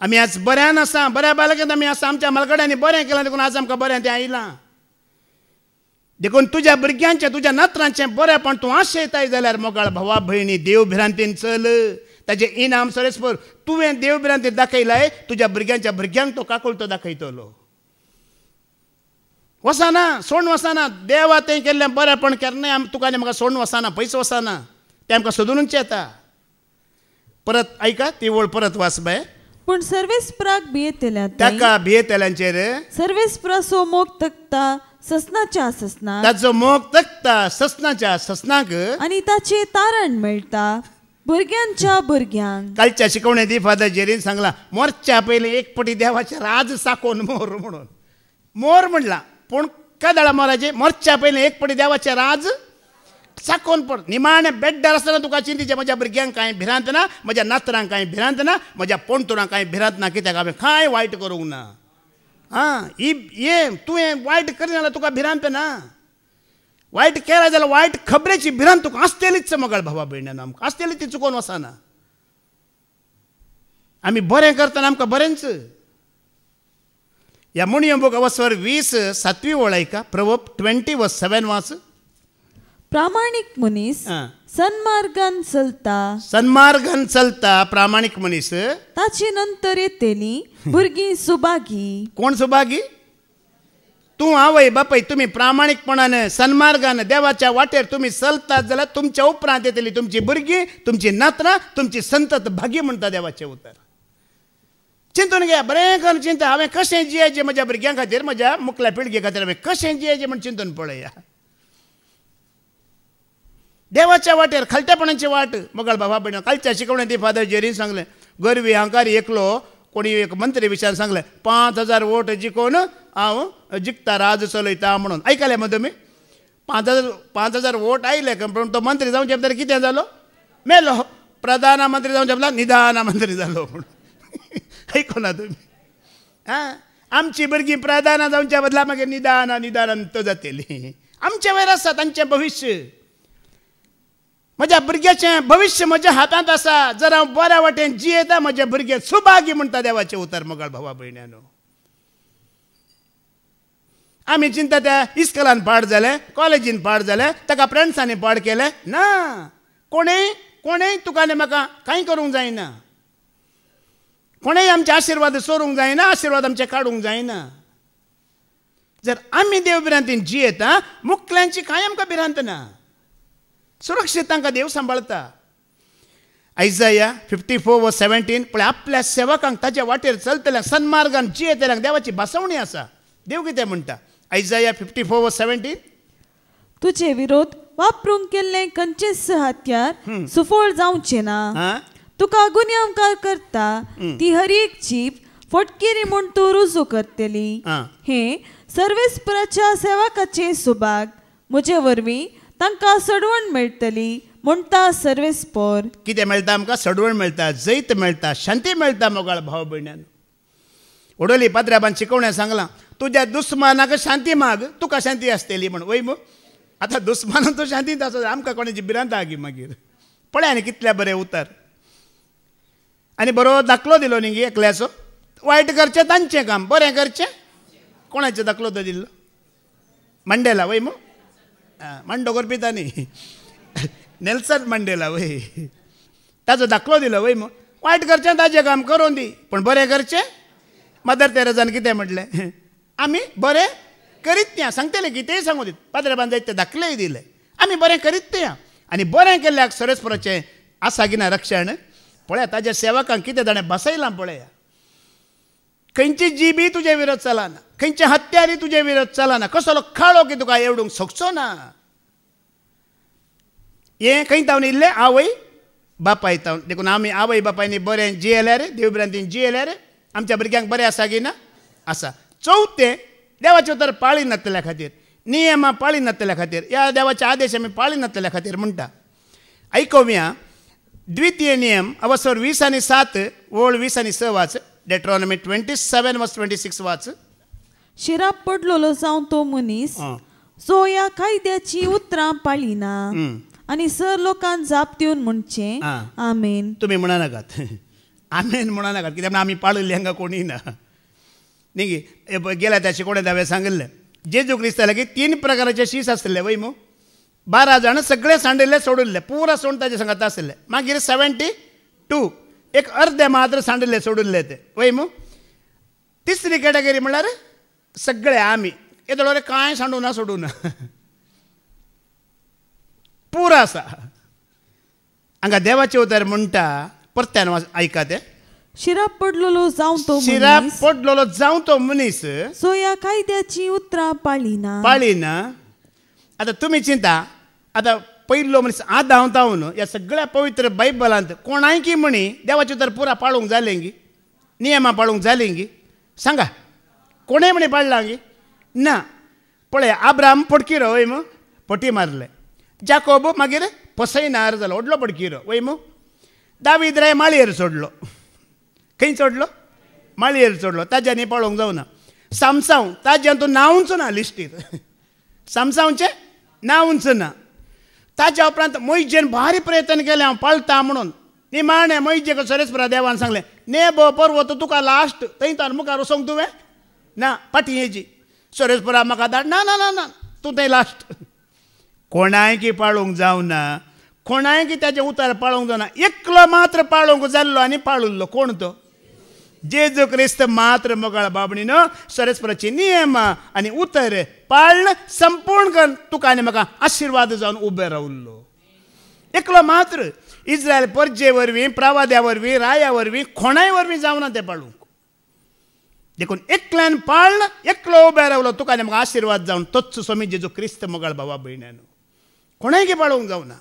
आमी आज बऱ्यान आसा, बऱ्या बालकेंत आमी आसा. आमच्या मालकड्यांनी बरें केलां देखून आज आमकां बरें तें आयलां. देखून तुज्या भुरग्यांचें, तुज्या नातरांचें बरेंपण तूं आशयताय जाल्यार मोगाळ भावा भयणी देव भिरांतीन चल. ताजें इनाम सर्वेस्वर तुवें देव भिरांतीन दाखयलाय, तुज्या भुरग्यांच्या भुरग्यांक तो काकुळटो दाखयतलो. वचना, सोडून वचना. देवा तें केल्लें बरेंपण केन्नाय तुका आनी म्हाका सोडून वचना, पयस वचना. तें आमकां सोदूनच येता. परत आयका ती वळ परत वाच बाय. पूण सर्वेस्पराक भियेतल्या ताका भियेतल्यांचेर सर्वेस्पराचो मोग तकता ससनाच्या ससनाक, ताचो मोग तकता ससनाच्या ससनाक, आनी ताचें तारण मेळटा भुरग्यांच्या भुरग्यांक. कालच्या शिकवणे दी फादर जेरीन सांगला, मोरच्या पयलीं एक पटी देवाचे राज साकोन मोर म्हणून. मोर म्हणला पूण कादाळा मोराचे मोरच्या पयलीं एक पटी देवाचे राज साकोन पड. निमाणें बेड्डार आसतना तुका चिंतीचें म्हज्या भुरग्यांक कांय भिरांत ना, म्हज्या नातरांक कांय भिरांत ना, म्हज्या पोंटुरांक कांय भिरांत ना. कित्याक हांवें कांय वायट करूंक ना. ये तुवें वायट करिना जाल्यार तुका भिरांत ना. वायट केला जाल्यार वायट खबरेची भिरांत तुका आसतलीच. मोगाळ भावा भयण्यान आमकां आसतली, ती चुकोवन वचना. आमी बरें करतना आमकां बरेंच. ह्या मुणयो बूक अवस्वर 20:7 वळ आयका. प्रवर्ब 20:7 वाच. प्रामाणीक मनीस सन्मार्गान चलता, सन्मार्गान चलता प्रामाणीक मनीस, ताची नंतर येतली भुरगीं सुभागी. कोण सुभागी? तूं आवय बापय तुमी प्रामाणीकपणान सन्मार्गान देवाच्या वाटेर तुमी चलतात जाल्यार तुमच्या उपरांत येतली तुमची भुरगीं, तुमची नातरां, तुमची संतत भागी म्हणटा देवाचें उतर. चिंतून घे, बरें करून चिंता. हांवें कशें जियेचें म्हज्या भुरग्यां खातीर, म्हज्या मुखल्या पिळगे खातीर हांवें कशें जियेचें म्हण चिंतून पळया. देवाच्या वाटेर खालट्यापणाची वाट. मोगाळ भावा भयण कालच्या शिकवणे ती फादर जेरीन सांगलें, गरवी अहंकारी एकलो कोणी एक मंत्री विचार सांगलें 5,000 वोट जिखोवन हांव जिखता राज चलयता म्हणून. आयकलें मग तुमी? 5,000 वोट आयले पण तो मंत्री जावं जबाबदार कितें जालो? मेलो. प्रधानमंत्री जावं जबाबदार निदानमंत्री जालो म्हणून. आयकना तुमी? आमची भुरगीं प्रधान जावच्या बदला मागीर निदानांत जातली. आमच्या वयर आसा तांचें भविश्य. म्हज्या भुरग्याचें भविश्य म्हज्या हातांत आसा. जर हांव बऱ्या वाटेन जियेता म्हजे भुरगे सुभागी म्हणटा देवाचें उतर. मोगाळ भावा भयण्यानो, आमी चिंता त्या इस्कॉलान पाड जालें, कॉलेजीन पाड जालें, ताका फ्रेंड्सांनी पाड केलें ना. कोणेय तुका आनी म्हाका कांय करूंक जायना. कोणेय आमचे आशिर्वाद चोरूंक जायना, आशिर्वाद आमचे काडूंक जायना. जर आमी देव भिरांतीन जियेता मुखल्यांची कांय आमकां भिरांत ना. सुरक्षीत तांकां देव सांबाळटा. आयजाया 54:17 पळय, आपल्या सेवकांक ताच्या वाटेर चलतल्यांक सन्मार्गान जियेतल्यांक देवाची भासावणी आसा. देव कितें म्हणटा? आयजाया 54:17, तुजे विरोध वापरूंक केल्लें खंयचेच हत्यार सुफळ जावचें ना. तुका गुन्यांवकार करता ती हर एक जीप फटकेरी म्हूण तूं रुजू करतली. हे सर्वेस्पराच्या सेवकाचे सुभाग. म्हजे वरवीं तांकां सडवण मेळटली म्हणटा सर्वेस्पर. कितें मेळटा आमकां? सडवण मेळटा, जैत मेळटा, शांती मेळटा. मोगाळ भाव भयण्यान, ओडोली पाद्र्याबान शिकवणें सांगलां, तुझ्या दुस्मानाक शांती माग तुका शांती आसतली म्हण वय मग आतां दुस्मानान तूं शांतीत आसत आमकां कोणाची भिरांत आगी मागीर पळय आनी कितल्या बरें उतर आनी बरो दाखलो दिलो न्ही एकल्याचो वायट करचें तांचें काम बरें करचें कोणाचो दाखलो तो दिल्लो मंडेला वय मग मांडो करपी तांणी नेल्सन मंडेला वय ताजो दाखलो दिलो वय मग वायट करचें ताजें काम करून दी पण बरें करचें मदर तेरेजान कितें म्हटलें आमी बरें करीत त्या सांगतलें कितेंय सांगू दीत पाद्रेबान जायते दाखलेय दिले आमी बरें करीत त्या आनी बरें केल्ल्याक सरस्वराचें आसा की ना रक्षण पळया ताज्या सेवकांक कितें ताणें बसयलां पळया खंयची जीबी तुजे विरोध चलना खंयचे हत्यारी तुजे विरोध चलना कसलो खाळो की तुका एवडूंक सोगचो ना हें खंय तावन इल्लें आवय बापाय तावन देखून आमी आवय बापायनी बरें जियेल्यार देवभ्रांतीन जियेल्यार आमच्या भुरग्यांक बरें आसा की ना आसा चवथें देवाचे उतर पाळी नासलेल्या खातीर नियमां पाळी नासलेल्या खातीर ह्या देवाचे आदेश आमी पाळी नासलेल्या खातीर म्हणटा आयकोवया द्वितीय नियम अवसर 20 आणि 7 ओळ 20 आणि 6 वाच डेट्रॉनॉमी 27:26 वाच शिराप पडलोलो जावन तो मनीस जो ह्या कायद्याची उतरां पाळिना आनी सर लोकांक जाप दिवन म्हणचे आमेन तुमी म्हणा नाकात आमेन म्हणा नाकात कित्याक आमी पाळिल्ले हांगा कोणी ना न्ही गेल्या त्या शिकोवणे दावे सांगिल्लें जेजू क्रिस्ताला की 3 प्रकाराचे शीस आसले वय मू 12 जाण सगळे सांडिल्ले सोडिल्ले पुरा सोड ताजे सांगात आसले मागीर 72 एक अर्धे मात्र सांडिल्ले सोडिल्ले ते वय मू तिसरी कॅटेगरी म्हणल्यार सगळे आमी येदोळे रे कांय सांडू ना सोडू ना पुरा आसा हांगा देवाचे उतर म्हणटा परत्यान आयका ते शिराप पडलोलो जावन तो शिराप पडलोलो जावन तो मनीस जो ह्या कायद्याची उतरां पाळिना आतां तुमी चिंता आतां पयलो मनीस आदां तावन ह्या सगळ्या पवित्र बायबलांत कोणाय की म्हणी देवाचे उतर पुरा पाळूंक जालें गी नियमां पाळूंक जालीं गी सांगा कोणेय म्हणी पाळलां गी ना पळय आब्राम पडकिरो वय मू पटी मारले जाकोब मागीर पसयनार जालो व्हडलो पडकिरो वय मू दावीद राय माळयेर सोडलो खंय सोडलो माळयेर सोडलो ताज्यांनी पळोवंक जावना सामसांव ताज्यान तूं नांवच ना लिस्टीर सामसांवचें नांवच ना ताज्या उपरांत मोइजेन भारी प्रयत्न केले हांव पाळटा म्हणून निमाणे मोइजेक सरेस्परा देवान सांगलें नेबो पर्वत तुका लास्ट थंय तान मुखार वचोंक तुवें ना फाटीं येजी सरेस्परा म्हाका धाड ना ना ना ना तूं थंय लास्ट कोणाय की पाळोवंक जावना कोणाय की ताजें उतर पाळोवंक जावना एकलो मात्र पाळोवंक जाल्लो आनी पाळुल्लो कोण तो जेजू क्रिस्त मात्र मोगाळ बाबणीन सरेस्पराची नियम आनी उतर पाळण संपूर्ण कर तुका आनी म्हाका आशिर्वाद जावन उबे रावल्लो एकलो मात्र इस्रायल परजे वरवीं प्रवाद्या वरवीं राया वरवीं कोणाय वरवीं जावना तें पाळूंक देखून एकल्यान पाळण एकलो उबे रावलो तुका आनी म्हाका आशिर्वाद जावन तोच स्वामी जेजू क्रिस्त मोगाळ भावा भयण्यानो कोणाय की पाळोवंक जावना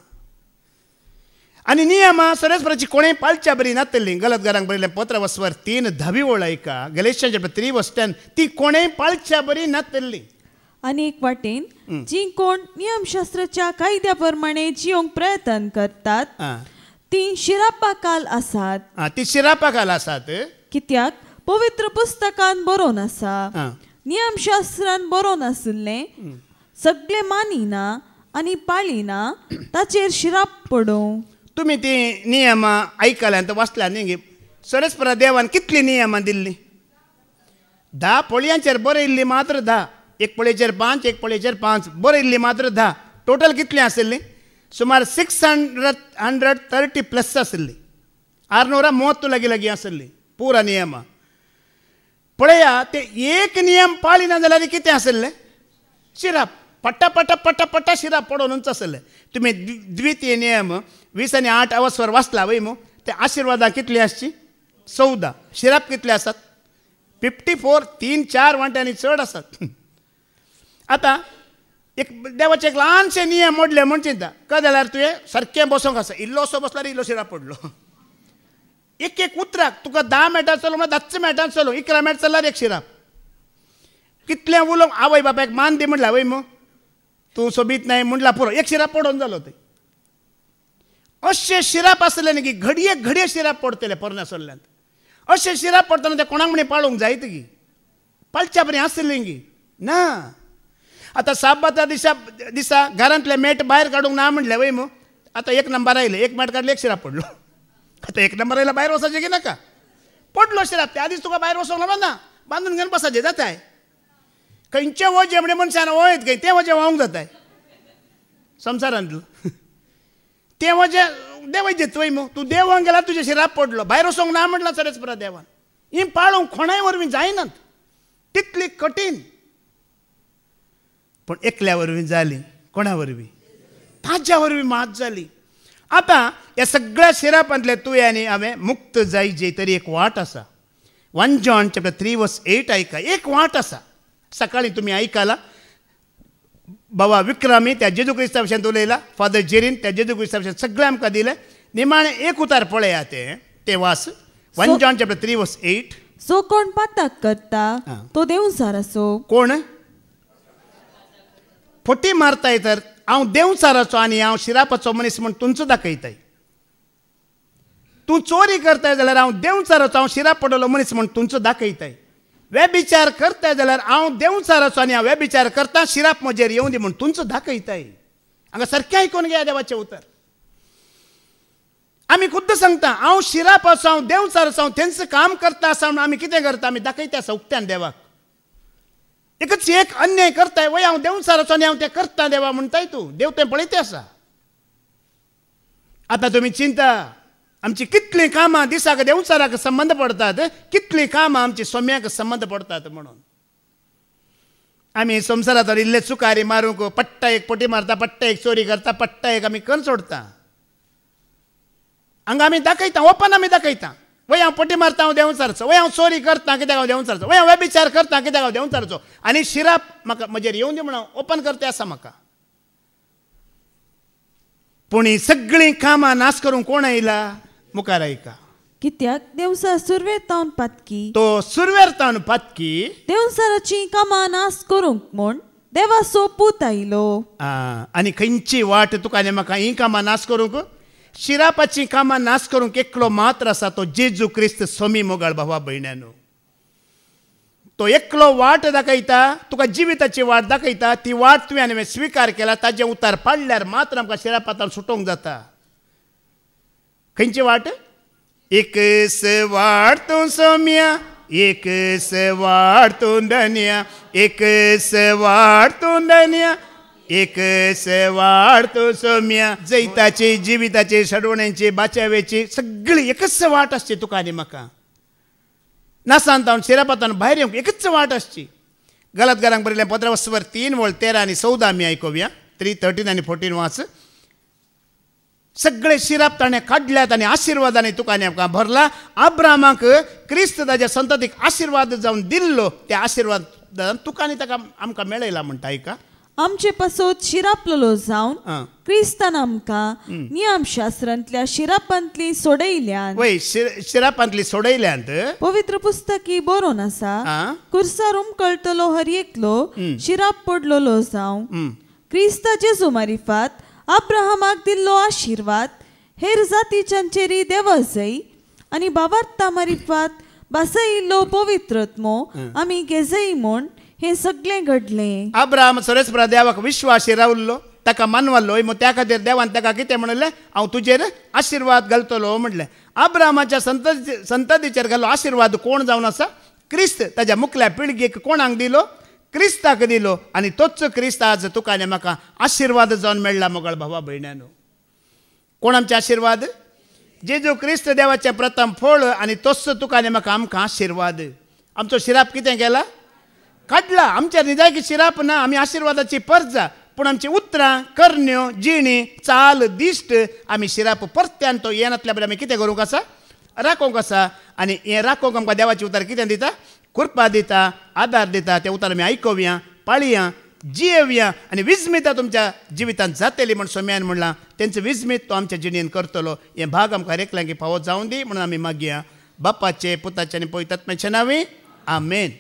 आनी नियमां सरेस्पराची कोणेय पाळच्या बरी नातली गलतकारांक बरयलें पत्र वस्वर 3 10 ओळ ऐका गलेशिया चॅप्टर 3:10 ती कोणेय पाळच्या बरी नातली आनी एक वाटेन जी कोण नियमशास्त्राच्या कायद्या प्रमाणे जियोंक प्रयत्न करतात ती शिरापाकाल आसात ती शिरापाकाल आसात कित्याक पवित्र पुस्तकान बरोवन आसा नियमशास्त्रान बरोवन आशिल्लें सगळे मानिना आनी पाळिना ताचेर शिराप पडूं तुमी ती नियमां आयकल्यात वाचल्या न्ही सरेस्परा देवान कितली नियमां दिल्ली 10 पळयांचेर बरयल्ली मात्र 10 एक पळयेचेर 5 एक पळयेचेर 5 बरयल्ली मात्र 10 टोटल कितली आसली सुमार 630 प्लस आसली 630 लागी लागी आसली पुरा नियमां पळया ते एक नियम पाळिना जाल्यार कितें आसलें शिराप पट्टा पट्टा पट्टा पट्टा शिराप पडोवनूच आसलें तुमी द्वितीय नियम 20 आणि 8 अवस्वर वाचला वय मू ते आशिर्वादां कितली आसची 14 शिराप कितले आसात 54 3-4 वांट्यांनी चड आसात आतां एक देवाचे एक ल्हानशे नियम मोडले म्हण चिंता काय जाल्यार तुवें सारकें बसोंक आसा इल्लोसो बसल्यार इल्लो शिराप पडलो एक एक उतराक तुका 10 मिनटां चलो म्हळ्यार 10 मिनटां चलो 11 मिनट चल्ल्यार एक शिराप कितलें उलोवंक आवय बापायक मान दी म्हणला वय मू तूं सोबीत नाही म्हणला पुरो एक शिराप पडोवन जालो थंय अशें शिराप आसले न्ही की घडये घडये शिराप पडटले परण्या सरल्यान अशें शिराप पडटना ते कोणाक म्हणे पाळोवंक जायत की पालच्या बरी आसली ना. आता साबाता दिसा घरांतले मेट भायर काडूंक ना म्हणलें वय मग आता 1 नंबर आयले, 1 मेट काडले 1 शिराप पडलो. आता 1 नंबर आयला भायर वसाचें की नाका, पडलो शिराप. त्या आदीच तुका भायर वसोंक ना, बांदून घेवन बसाचें जाताय. खंयचे वजे म्हणजे मनशान वळत खंय तें वजें व्हावंक जाताय संवसारांतलो. तें वजें देवय देत वय मग. तूं देवांक गेला तुजे शिराप पडलो, भायर वसोंक ना म्हटलां चरेच परा देवान. ही पाळोवंक कोणाय वरवीं जायनात, तितली कठीण. पण एकल्या वरवीं जाली. कोणा वरवीं? ताच्या वरवीं मात जाली. आता ह्या सगळ्या शिरापांतले तुवें आनी हांवें मुक्त जायचे तरी एक वाट आसा. 1 John chapter 3:8 ऐका. एक वाट आसा. सकाळी तुम्ही ऐकाला बाबा विक्रमी त्या जेजू क्रिस्ता विशयान उलयला, फादर जेरीन त्या जेजू क्रिस्ता विशयान सगळें आमकां दिलें. निमाणें एक उतार पळया ते वास. 1 John chapter 3:8. सो कोण पातक करता तो देवसार असो. कोण फटी मारताय तर हांव देवसाराचो आनी हांव शिरापाचो मनीस म्हूण तुमचो दाखयताय. तूं चोरी करताय जाल्यार हांव देवसाराचो, हांव शिराप पडलो मनीस म्हूण तुमचो दाखयताय. वेबिचार करताय जाल्यार हांव देवसाराचो आनी हांव वेबिचार करता, शिराप म्हजेर येवं दी म्हूण तुमचो दाखयताय. हांगा सारकें आयकून घेया देवाचें उतर. आमी खुद्द सांगता हांव शिराप आसा, हांव देवसार आसा, हांव तेंच काम करता आसा म्हूण आमी कितें करता? आमी दाखयता आसा उक्त्यान देवाक. एकच एक अन्याय करताय वय हांव देवसाराचो आनी हांव तें करता देवा म्हणटाय तूं. देव तें पळयते आसा. आतां तुमी चिंता आमची कितलीं कामां दिसाक देवसाराक संबंद पडटात, कितलीं कामां आमची सोम्याक संबंद पडटात म्हणून. आमी संवसारांत इल्ले चुकारी मारूंक पट्टा एक पटी मारता, पट्टा एक चोरी करता, पट्टा एक आमी कन्न सोडता. हांगा आमी दाखयता, ओपन आमी दाखयता वय हांव पटी मारता हांव देवसारचो, वय हांव चोरी करता कित्याक हांव देवसारचो, वय हांव वेबिचार करता कित्याक हांव देवसारचो. आनी शिराप म्हाका म्हजेर येवं दी म्हणून ओपन करते आसा म्हाका. पूण ही सगळीं कामां नाश करूंक कोण आयला? मुखार ऐका. कित्याक देवसार सुरवेर तावन पातकी. तो सुरवेर तावन पातकी देवसाराची कामां नाश करूंक म्हूण देवाचो पूत आयलो. आनी खंयची वाट तुका आनी म्हाका ही कामां नाश करूंक? शिरापाची कामां नाश करूंक एकलो मात्र आसा, तो जेजू क्रिस्त सोमी मोगाळ भावा भयण्यानो. तो एकलो वाट दाखयता, तुका जिविताची वाट दाखयता. ती वाट तुवें आनी हांवें स्विकार केला, ताजे उतार पाडल्यार मात्र आमकां शिरापातान सुटोवंक जाता. खंयची वाट? एकच वाट तूं सोम्या, एकच वाट तूं धन्या, एकच वाट तूं धन्या, एकच वाट तूं सोम्या. जैताची, जिविताची, सडवण्याची, बाच्यावेची सगळी एकच वाट आसची तुका आनी म्हाका. नासांतावन शिरापातान भायर येवंक एकच वाट आसची. गलातकारांक बरयलें 15:3-13 आनी 14 आमी आयकुया. 3:13 आनी 14 वाच. सगळे शिराप ताणें काडल्यात आनी आशिर्वादांनी तुका आनी आमकां भरला. अब्रामाक क्रिस्त ताच्या संततीक आशिर्वाद जावन दिल्लो, त्या आशिर्वादान तुका आनी ताका आमकां मेळयला म्हणटा. ऐका. आमचे पासोत शिरापलो जावन क्रिस्तान आमकां नियमशास्त्रांतल्या शिरापांतली सोडयल्यान. वय शिरापांतली सोडयल्यांत पवित्र पुस्तकी बरोवन आसा, कुर्सार उमकळटलो हर एकलो शिराप पडलोलो जावं क्रिस्ता जेजू मारिफात अब्राहमाक दिल्लो आशिर्वाद हेर जातीच्यांचेरी देवजय आनी बाबार्ता मारिफात बासयिल्लो पवित्रत्मो आमी घेजय म्हूण हे सगळें घडलें. अब्राहम सरेस्परा देवाक विश्वासी रावल्लो, ताका मानवल्लो. मग त्या खातीर देवान ताका कितें म्हणलें? हांव तुजेर आशिर्वाद घालतलो म्हणलें. अब्राहमाच्या संततीचेर घालो आशिर्वाद कोण जावन आसा? क्रिस्त. ताच्या मुखल्या पिळगेक कोणाक दिलो? क्रिस्ताक दिलो. आनी तोच क्रिस्त आज तुका आनी म्हाका आशिर्वाद जावन मेळ्ळा मोगाळ भावा भयण्यानो. कोण आमचे आशिर्वाद? जेजू क्रिस्त देवाचें प्रथम फळ आनी तोच तुका आनी म्हाका आमकां आशिर्वाद. आमचो शिराप कितें केला? काडला. आमच्या निजायकी शिराप ना, आमी आशिर्वादाची परजा. पूण आमची उतरां, करण्यो, जिणी, चाल, दिश्ट आमी शिराप परत्यान तो येनातल्या बरें आमी कितें करूंक आसा? राखोवंक आसा. आनी हें राखोवंक आमकां देवाची उतर कितें दिता? कृपा दिता, आदार दिता. तें उतर आमी आयकुया, पाळया, जियेवया आनी विस्मिता तुमच्या जिवितांत जातली म्हण सोम्यान म्हणलां. तेंचो विस्मीत तो आमच्या जिणेन करतलो. हें भाग आमकां एकल्यांकी फावो जावं दी म्हणून आमी मागया. बापाचे, पुताचे आनी पवित्र आत्म्याचे नांवान आमेन.